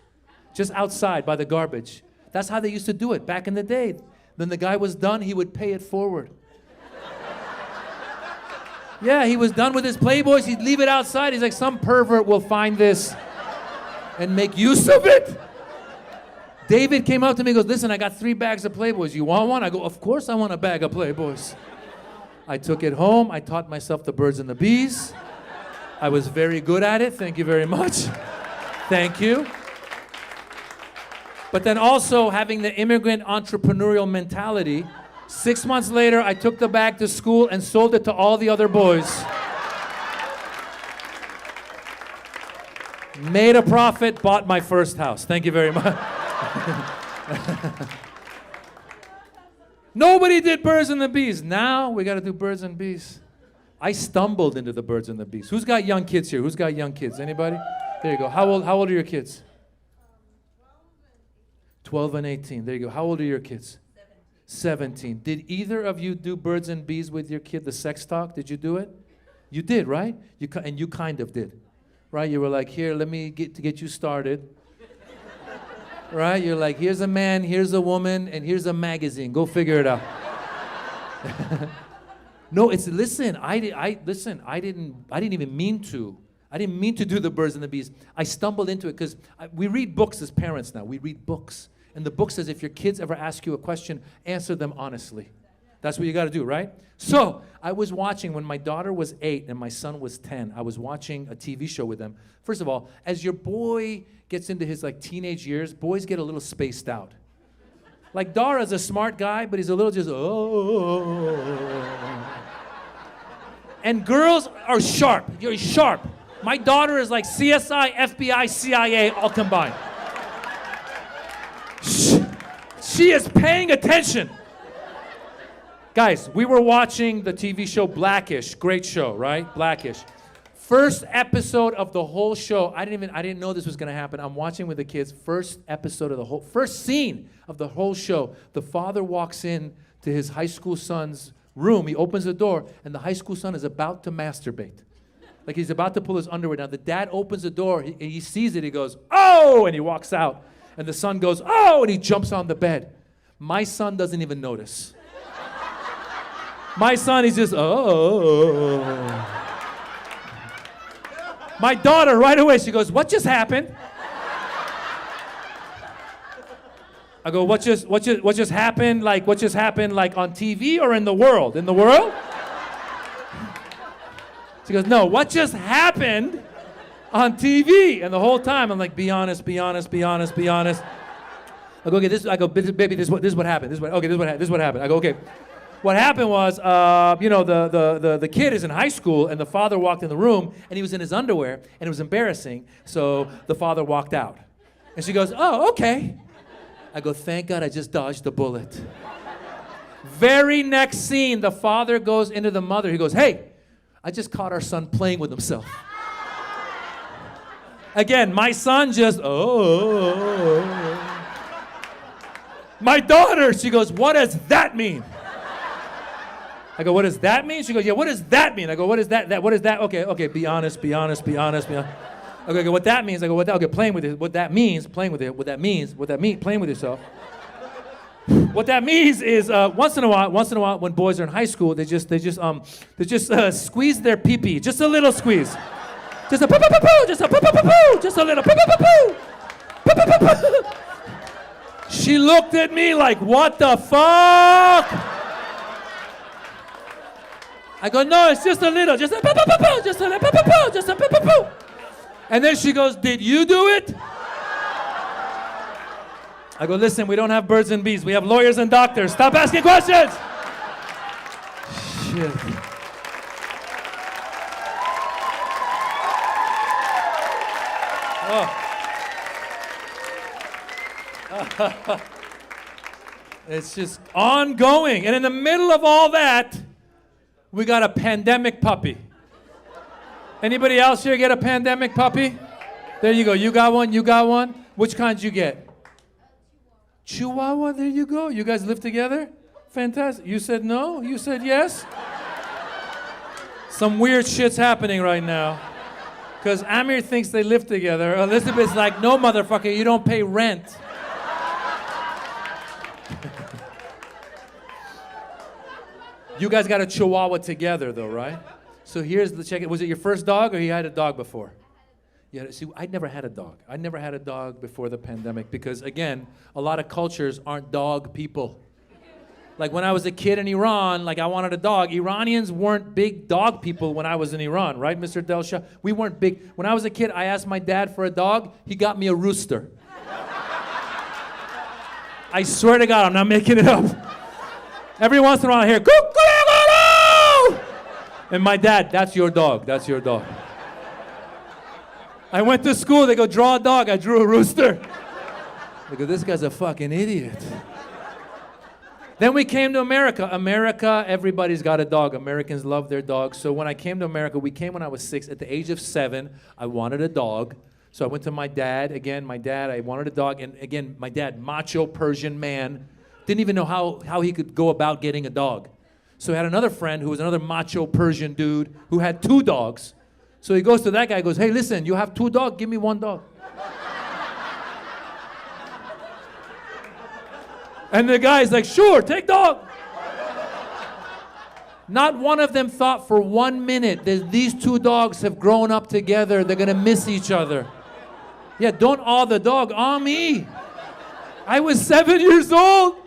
just outside by the garbage. That's how they used to do it back in the day. Then the guy was done, he would pay it forward. Yeah, he was done with his Playboys, he'd leave it outside. He's like, some pervert will find this and make use of it. David came up to me and goes, listen, I got 3 bags of Playboys. You want one? I go, of course I want a bag of Playboys. I took it home. I taught myself the birds and the bees. I was very good at it. Thank you very much. Thank you. But then also having the immigrant entrepreneurial mentality, 6 months later, I took the bag to school and sold it to all the other boys. Made a profit, bought my first house. Thank you very much. Nobody did birds and the bees. Now we got to do birds and bees. I stumbled into the birds and the bees. Who's got young kids here? Who's got young kids? Anybody? There you go. How old are your kids? 12 and 18. There you go. How old are your kids? 17. Did either of you do birds and bees with your kid, the sex talk? Did you do it? You did, right? And you kind of did, right? You were like, here, let me get you started. Right? You're like, here's a man, here's a woman, and here's a magazine. Go figure it out. No, listen, I didn't even mean to. I didn't mean to do the birds and the bees. I stumbled into it because we read books as parents now. We read books. And the book says if your kids ever ask you a question, answer them honestly. That's what you got to do, right? So I was watching when my daughter was 8 and my son was 10. I was watching a TV show with them. First of all, as your boy gets into his teenage years, boys get a little spaced out. Like Dara's a smart guy, but he's a little just, And girls are sharp. You're sharp. My daughter is like CSI, FBI, CIA all combined. She is paying attention. Guys, we were watching the TV show Blackish. Great show, right? Blackish. First episode of the whole show. I didn't know this was gonna happen. I'm watching with the kids. First scene of the whole show. The father walks in to his high school son's room. He opens the door, and the high school son is about to masturbate. Like he's about to pull his underwear down. The dad opens the door. He sees it. He goes, "Oh!" and he walks out. And the son goes, "Oh!" and he jumps on the bed. My son doesn't even notice. My son, he's just, "Oh." My daughter, right away, she goes, "What just happened?" I go, what just happened? Like, what just happened, like, on TV or in the world? In the world? She goes, "No, what just happened on TV?" And the whole time, I'm like, be honest, be honest, be honest, be honest. I go, "Okay, baby, this is what happened. This is what happened. I go, "Okay. What happened was, the kid is in high school, and the father walked in the room, and he was in his underwear, and it was embarrassing, so the father walked out." And she goes, "Oh, okay." I go, "Thank God I just dodged the bullet." Very next scene, the father goes into the mother. He goes, "Hey, I just caught our son playing with himself." Again, my son just, "Oh." My daughter, she goes, "What does that mean?" I go, "What does that mean?" She goes, "Yeah, what does that mean?" I go, "What is that? What is that?" Okay, be honest, be honest, be honest, be honest. Okay, what that means? I go, okay, playing with it. What that means, playing with it. What that means, playing with yourself. What that means is once in a while, when boys are in high school, they just squeeze their pee-pee, just a little squeeze, just a poo-poo-poo-poo, just a poo-poo-poo-poo, just a little poo-poo-poo-poo, poo-poo-poo-poo. She looked at me like, "What the fuck?" I go, "No, it's just a little, just a poo-poo-poo-poo, just a little poo-poo-poo, just a poo-poo-poo." And then she goes, "Did you do it?" I go, "Listen, we don't have birds and bees. We have lawyers and doctors. Stop asking questions." Shit. Oh. It's just ongoing. And in the middle of all that, we got a pandemic puppy. Anybody else here get a pandemic puppy? There you go. You got one? You got one? Which kind did you get? Chihuahua? There you go. You guys live together? Fantastic. You said no? You said yes? Some weird shit's happening right now. Because Amir thinks they live together. Elizabeth's like, "No, motherfucker, you don't pay rent." You guys got a Chihuahua together, though, right? So here's the check. Was it your first dog, or you had a dog before? Yeah. See, I'd never had a dog. I never had a dog before the pandemic because, again, a lot of cultures aren't dog people. Like when I was a kid in Iran, like I wanted a dog. Iranians weren't big dog people when I was in Iran, right, Mr. Delsha? We weren't big. When I was a kid, I asked my dad for a dog. He got me a rooster. I swear to God, I'm not making it up. Every once in a while I hear, "Cuckoo!" And my dad, "That's your dog. That's your dog." I went to school, they go, draw a dog. I drew a rooster. They go, this guy's a fucking idiot. Then we came to America. America, everybody's got a dog. Americans love their dogs. So when I came to America, we came when I was 6. At the age of 7, I wanted a dog. So I went to my dad. Again, I wanted a dog. And again, my dad, macho Persian man, didn't even know how he could go about getting a dog. So he had another friend who was another macho Persian dude who had 2 dogs. So he goes to that guy and goes, hey, listen, you have 2 dogs, give me 1 dog. And the guy's like, sure, take dog. Not one of them thought for 1 minute that these 2 dogs have grown up together, they're gonna miss each other. Yeah, don't awe the dog, awe me. I was 7 years old.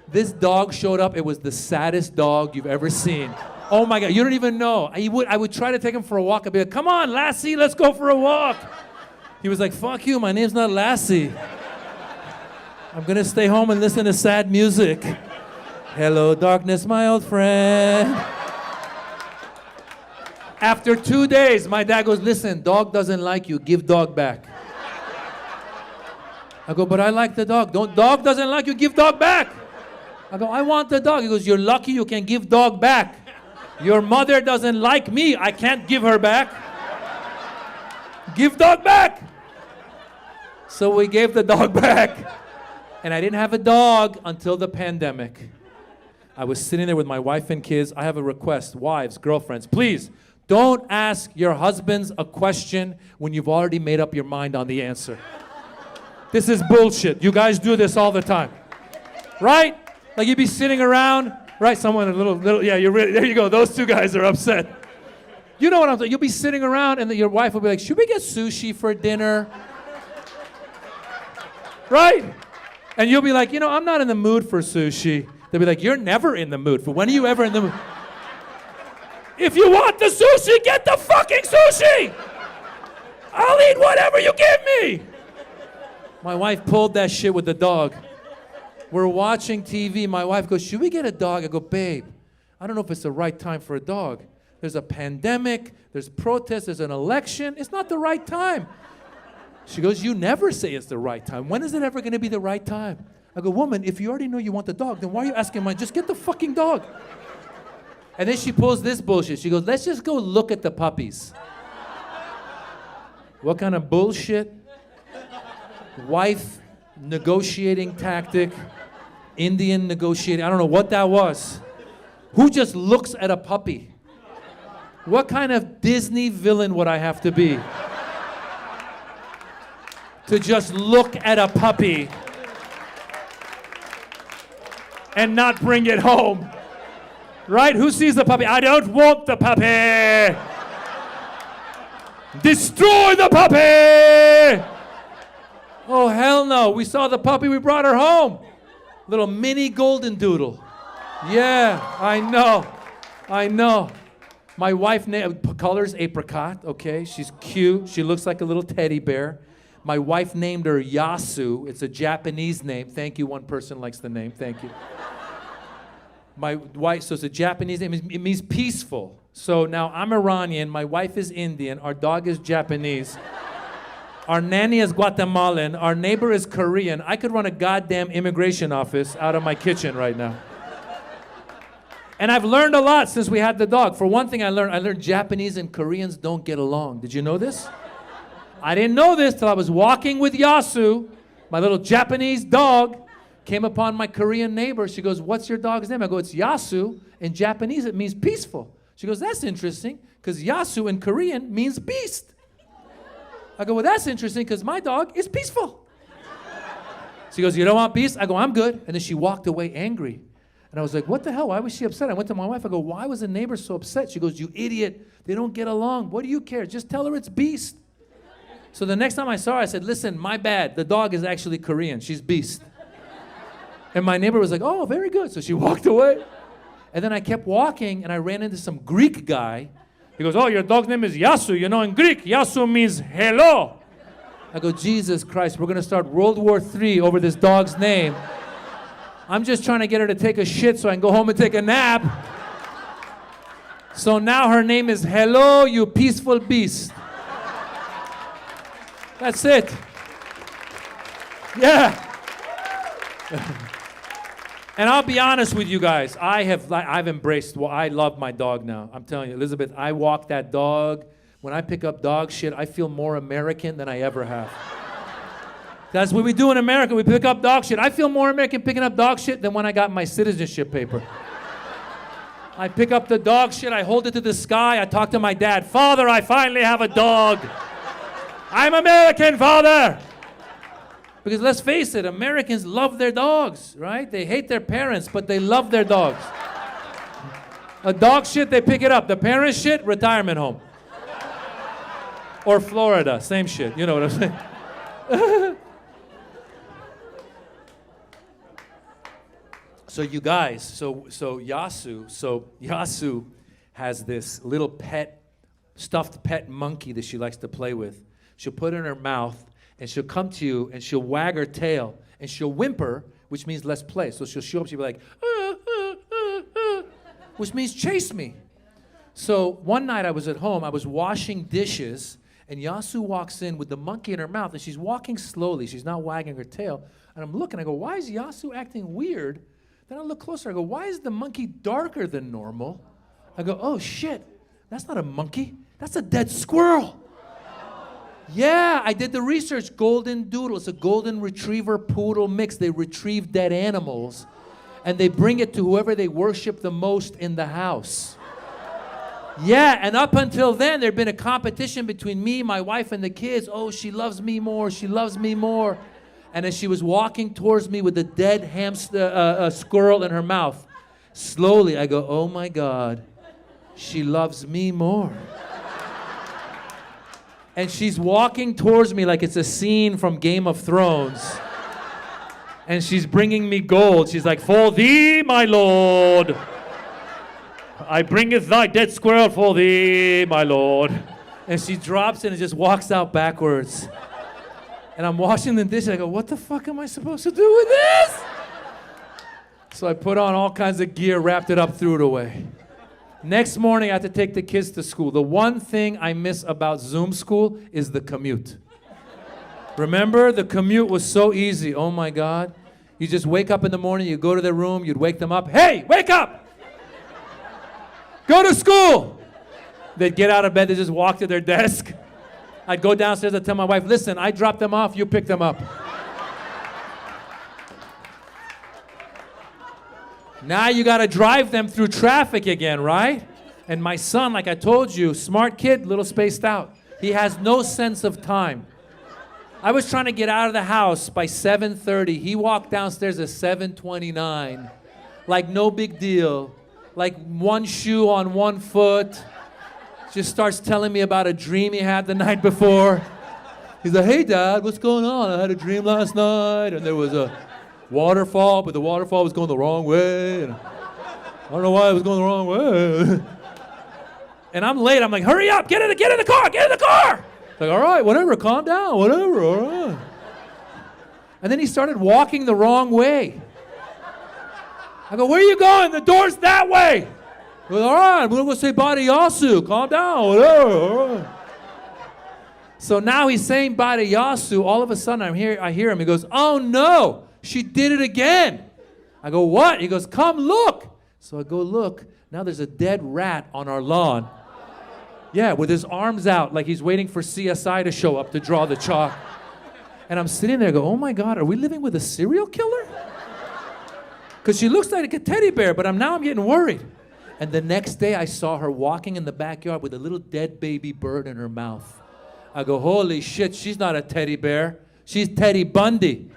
This dog showed up, it was the saddest dog you've ever seen. Oh my God, you don't even know. I would try to take him for a walk. I'd be like, come on, Lassie, let's go for a walk. He was like, fuck you, my name's not Lassie. I'm gonna stay home and listen to sad music. Hello, darkness, my old friend. After 2 days, my dad goes, listen, dog doesn't like you, give dog back. I go, but I like the dog. Dog doesn't like you, give dog back. I go, I want the dog. He goes, you're lucky you can give dog back. Your mother doesn't like me, I can't give her back. Give dog back. So we gave the dog back. And I didn't have a dog until the pandemic. I was sitting there with my wife and kids. I have a request, wives, girlfriends, please don't ask your husbands a question when you've already made up your mind on the answer. This is bullshit. You guys do this all the time. Right? Like you'd be sitting around, right? Someone a little, yeah, you're really, there you go. Those 2 guys are upset. You know what I'm saying? You'll be sitting around and your wife will be like, should we get sushi for dinner? Right? And you'll be like, you know, I'm not in the mood for sushi. They'll be like, you're never in the mood. For when are you ever in the mood? If you want the sushi, get the fucking sushi! I'll eat whatever you give me! My wife pulled that shit with the dog. We're watching TV. My wife goes, should we get a dog? I go, babe, I don't know if it's the right time for a dog. There's a pandemic, there's protests, there's an election. It's not the right time. She goes, you never say it's the right time. When is it ever gonna be the right time? I go, woman, if you already know you want the dog, then why are you asking mine? Just get the fucking dog. And then she pulls this bullshit. She goes, let's just go look at the puppies. What kind of bullshit? Wife negotiating tactic, Indian negotiating, I don't know what that was. Who just looks at a puppy? What kind of Disney villain would I have to be to just look at a puppy and not bring it home? Right? Who sees the puppy? I don't want the puppy! Destroy the puppy! Oh, hell no. We saw the puppy, we brought her home. Little mini golden doodle. Yeah, I know. My wife colors apricot, okay? She's cute. She looks like a little teddy bear. My wife named her Yasu. It's a Japanese name. Thank you, one person likes the name. Thank you. My wife, so it's a Japanese name. It means peaceful. So now I'm Iranian. My wife is Indian. Our dog is Japanese. Our nanny is Guatemalan. Our neighbor is Korean. I could run a goddamn immigration office out of my kitchen right now. And I've learned a lot since we had the dog. For one thing, I learned Japanese and Koreans don't get along. Did you know this? I didn't know this till I was walking with Yasu, my little Japanese dog, came upon my Korean neighbor. She goes, what's your dog's name? I go, it's Yasu. In Japanese, it means peaceful. She goes, that's interesting, because Yasu in Korean means beast. I go, well, that's interesting, because my dog is peaceful. She goes, you don't want beast? I go, I'm good. And then she walked away angry. And I was like, what the hell? Why was she upset? I went to my wife. I go, why was the neighbor so upset? She goes, you idiot. They don't get along. What do you care? Just tell her it's beast. So the next time I saw her, I said, listen, my bad. The dog is actually Korean. She's beast. And my neighbor was like, oh, very good. So she walked away. And then I kept walking, and I ran into some Greek guy. He goes, oh, your dog's name is Yasu. You know, in Greek, Yasu means hello. I go, Jesus Christ, we're going to start World War III over this dog's name. I'm just trying to get her to take a shit so I can go home and take a nap. So now her name is Hello, you peaceful beast. That's it. Yeah. And I'll be honest with you guys. I've embraced. Well, I love my dog now. I'm telling you, Elizabeth. I walk that dog. When I pick up dog shit, I feel more American than I ever have. That's what we do in America. We pick up dog shit. I feel more American picking up dog shit than when I got my citizenship paper. I pick up the dog shit. I hold it to the sky. I talk to my dad. Father, I finally have a dog. I'm American, Father. Because let's face it, Americans love their dogs, right? They hate their parents, but they love their dogs. A dog shit, they pick it up. The parents shit, retirement home. Or Florida, same shit. You know what I'm saying? So you guys, so Yasu has this little stuffed pet monkey that she likes to play with. She'll put it in her mouth, and she'll come to you, and she'll wag her tail, and she'll whimper, which means let's play. So she'll show up, she'll be like, which means chase me. So one night I was at home, I was washing dishes, and Yasu walks in with the monkey in her mouth, and she's walking slowly. She's not wagging her tail. And I'm looking, I go, why is Yasu acting weird? Then I look closer, I go, why is the monkey darker than normal? I go, oh shit, that's not a monkey, that's a dead squirrel. Yeah, I did the research, golden doodle. It's a golden retriever poodle mix. They retrieve dead animals, and they bring it to whoever they worship the most in the house. Yeah, and up until then, there'd been a competition between me, my wife, and the kids. Oh, she loves me more, she loves me more. And as she was walking towards me with a dead squirrel in her mouth, slowly I go, oh my God, she loves me more. And she's walking towards me like it's a scene from Game of Thrones. And she's bringing me gold. She's like, for thee, my lord, I bringeth thy dead squirrel for thee, my lord. And she drops it and just walks out backwards. And I'm washing the dishes. I go, what the fuck am I supposed to do with this? So I put on all kinds of gear, wrapped it up, threw it away. Next morning, I had to take the kids to school. The one thing I miss about Zoom school is the commute. Remember, the commute was so easy. Oh my God. You just wake up in the morning, you go to their room, you'd wake them up. Hey, wake up! Go to school! They'd get out of bed, they just walk to their desk. I'd go downstairs, I'd tell my wife, listen, I dropped them off, you pick them up. Now you gotta drive them through traffic again, right? And my son, like I told you, smart kid, little spaced out. He has no sense of time. I was trying to get out of the house by 7:30. He walked downstairs at 7:29. Like no big deal. Like one shoe on one foot. Just starts telling me about a dream he had the night before. He's like, hey Dad, what's going on? I had a dream last night and there was a waterfall, but the waterfall was going the wrong way. And I don't know why it was going the wrong way. And I'm late. I'm like, hurry up, get in the car, get in the car. Like, all right, whatever, calm down, whatever, all right. And then he started walking the wrong way. I go, where are you going? The door's that way. He goes, all right, we're going to say bye to Yasu. Calm down, whatever, all right. So now he's saying bye to Yasu. All of a sudden, I hear him. He goes, oh no. She did it again. I go, what? He goes, come look. So I go look. Now there's a dead rat on our lawn. Yeah, with his arms out like he's waiting for CSI to show up to draw the chalk. And I'm sitting there, I go, oh my God, are we living with a serial killer? Because she looks like a teddy bear, but now I'm getting worried. And the next day I saw her walking in the backyard with a little dead baby bird in her mouth. I go, holy shit, she's not a teddy bear. She's Teddy Bundy.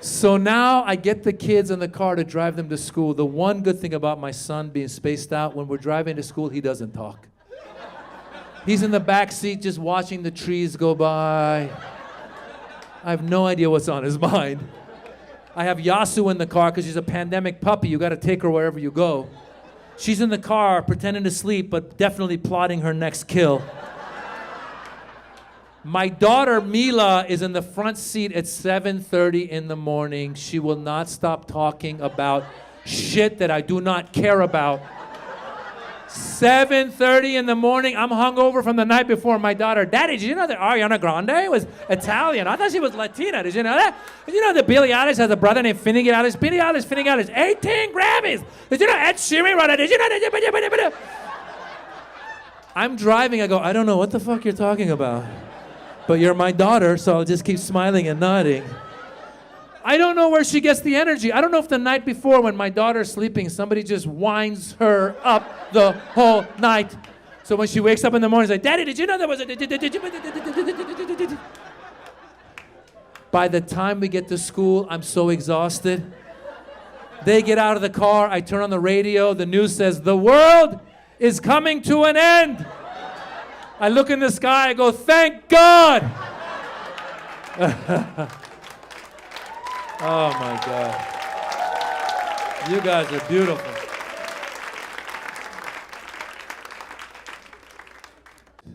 So now I get the kids in the car to drive them to school. The one good thing about my son being spaced out, when we're driving to school, he doesn't talk. He's in the back seat just watching the trees go by. I have no idea what's on his mind. I have Yasu in the car because she's a pandemic puppy. You got to take her wherever you go. She's in the car pretending to sleep, but definitely plotting her next kill. My daughter, Mila, is in the front seat at 7:30 in the morning. She will not stop talking about shit that I do not care about. 7:30 in the morning. I'm hungover from the night before. My daughter, Daddy, did you know that Ariana Grande was Italian? I thought she was Latina. Did you know that? Did you know that Billie Eilish has a brother named Finnegan Eilish? Billie Eilish, 18 Grammys. Did you know Ed Sheeran wrote it? Did you know? I'm driving. I go, I don't know what the fuck you're talking about. But you're my daughter, so I'll just keep smiling and nodding. I don't know where she gets the energy. I don't know if the night before when my daughter's sleeping, somebody just winds her up the whole night. So when she wakes up in the morning, she's like, Daddy, did you know there was a... By the time we get to school, I'm so exhausted. They get out of the car, I turn on the radio, the news says, the world is coming to an end. I look in the sky, I go, thank God. Oh my God. You guys are beautiful.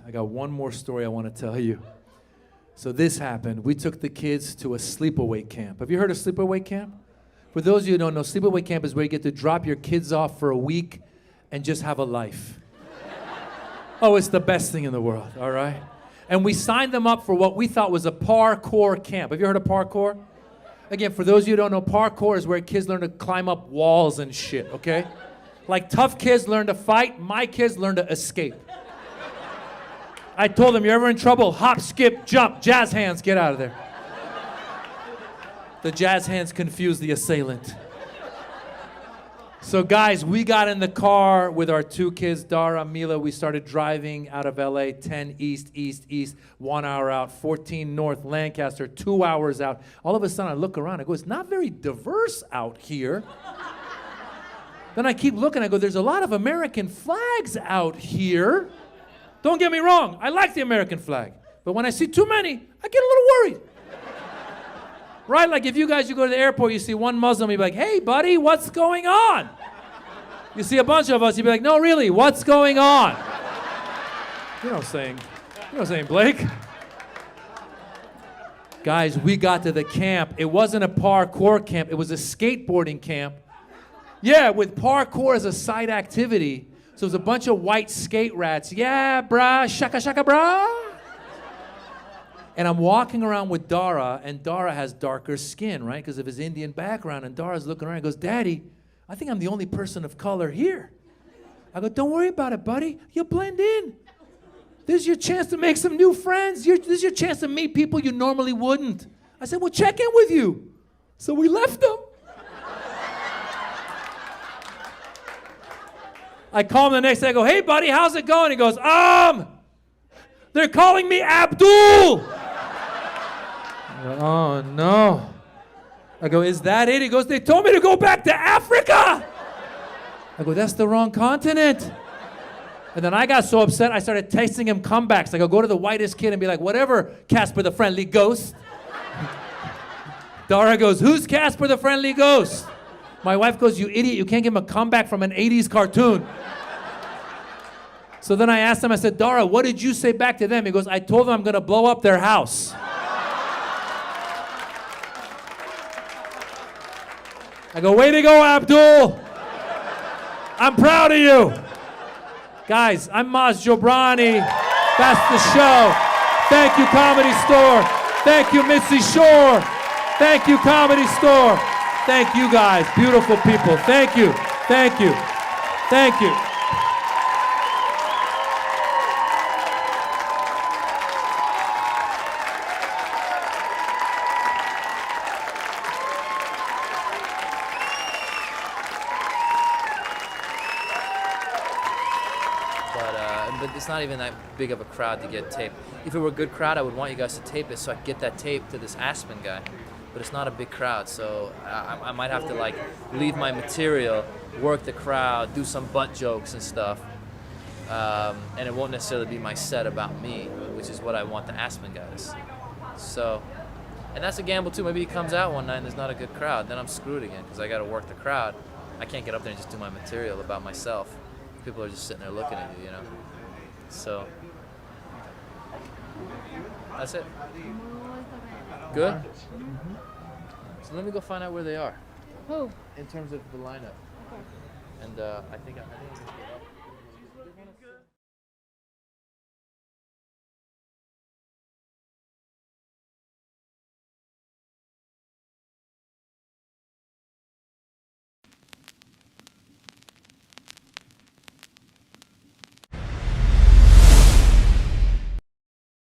I got one more story I want to tell you. So this happened. We took the kids to a sleepaway camp. Have you heard of sleepaway camp? For those of you who don't know, sleepaway camp is where you get to drop your kids off for a week and just have a life. Oh, it's the best thing in the world, all right? And we signed them up for what we thought was a parkour camp. Have you heard of parkour? Again, for those of you who don't know, parkour is where kids learn to climb up walls and shit, okay? Like tough kids learn to fight, my kids learn to escape. I told them, you're ever in trouble, hop, skip, jump, jazz hands, get out of there. The jazz hands confused the assailant. So guys, we got in the car with our two kids, Dara, Mila. We started driving out of LA, 10 east, 1 hour out, 14 north, Lancaster, 2 hours out. All of a sudden I look around, I go, it's not very diverse out here. Then I keep looking, I go, there's a lot of American flags out here. Don't get me wrong, I like the American flag. But when I see too many, I get a little worried. Right, like if you guys, you go to the airport, you see one Muslim, you'd be like, hey buddy, what's going on? You see a bunch of us, you'd be like, no really, what's going on? You know what I'm saying, Blake? Guys, we got to the camp. It wasn't a parkour camp, it was a skateboarding camp. Yeah, with parkour as a side activity. So it was a bunch of white skate rats. Yeah, brah, shaka shaka brah. And I'm walking around with Dara, and Dara has darker skin, right? Because of his Indian background. And Dara's looking around and goes, Daddy, I think I'm the only person of color here. I go, don't worry about it, buddy. You'll blend in. This is your chance to make some new friends. This is your chance to meet people you normally wouldn't. I said, well, check in with you. So we left them. I call him the next day. I go, hey, buddy, how's it going? He goes, they're calling me Abdul. Oh, no. I go, is that it? He goes, they told me to go back to Africa. I go, that's the wrong continent. And then I got so upset, I started texting him comebacks. Like, I'll go to the whitest kid and be like, whatever, Casper the Friendly Ghost. Dara goes, who's Casper the Friendly Ghost? My wife goes, you idiot, you can't give him a comeback from an 80s cartoon. So then I asked him, I said, Dara, what did you say back to them? He goes, I told them I'm going to blow up their house. I go, way to go, Abdul. I'm proud of you. Guys, I'm Maz Jobrani. That's the show. Thank you, Comedy Store. Thank you, Mitzi Shore. Thank you, Comedy Store. Thank you, guys. Beautiful people. Thank you. Thank you. Thank you. But it's not even that big of a crowd to get taped. If it were a good crowd, I would want you guys to tape it so I could get that tape to this Aspen guy. But it's not a big crowd, so I might have to like leave my material, work the crowd, do some butt jokes and stuff, and it won't necessarily be my set about me, which is what I want the Aspen guys. So, and that's a gamble too. Maybe he comes out one night and there's not a good crowd, then I'm screwed again because I got to work the crowd. I can't get up there and just do my material about myself. People are just sitting there looking at you, you know. So that's it. Good? Mm-hmm. So let me go find out where they are. Who? In terms of the lineup. Okay. And I think I'm gonna get up.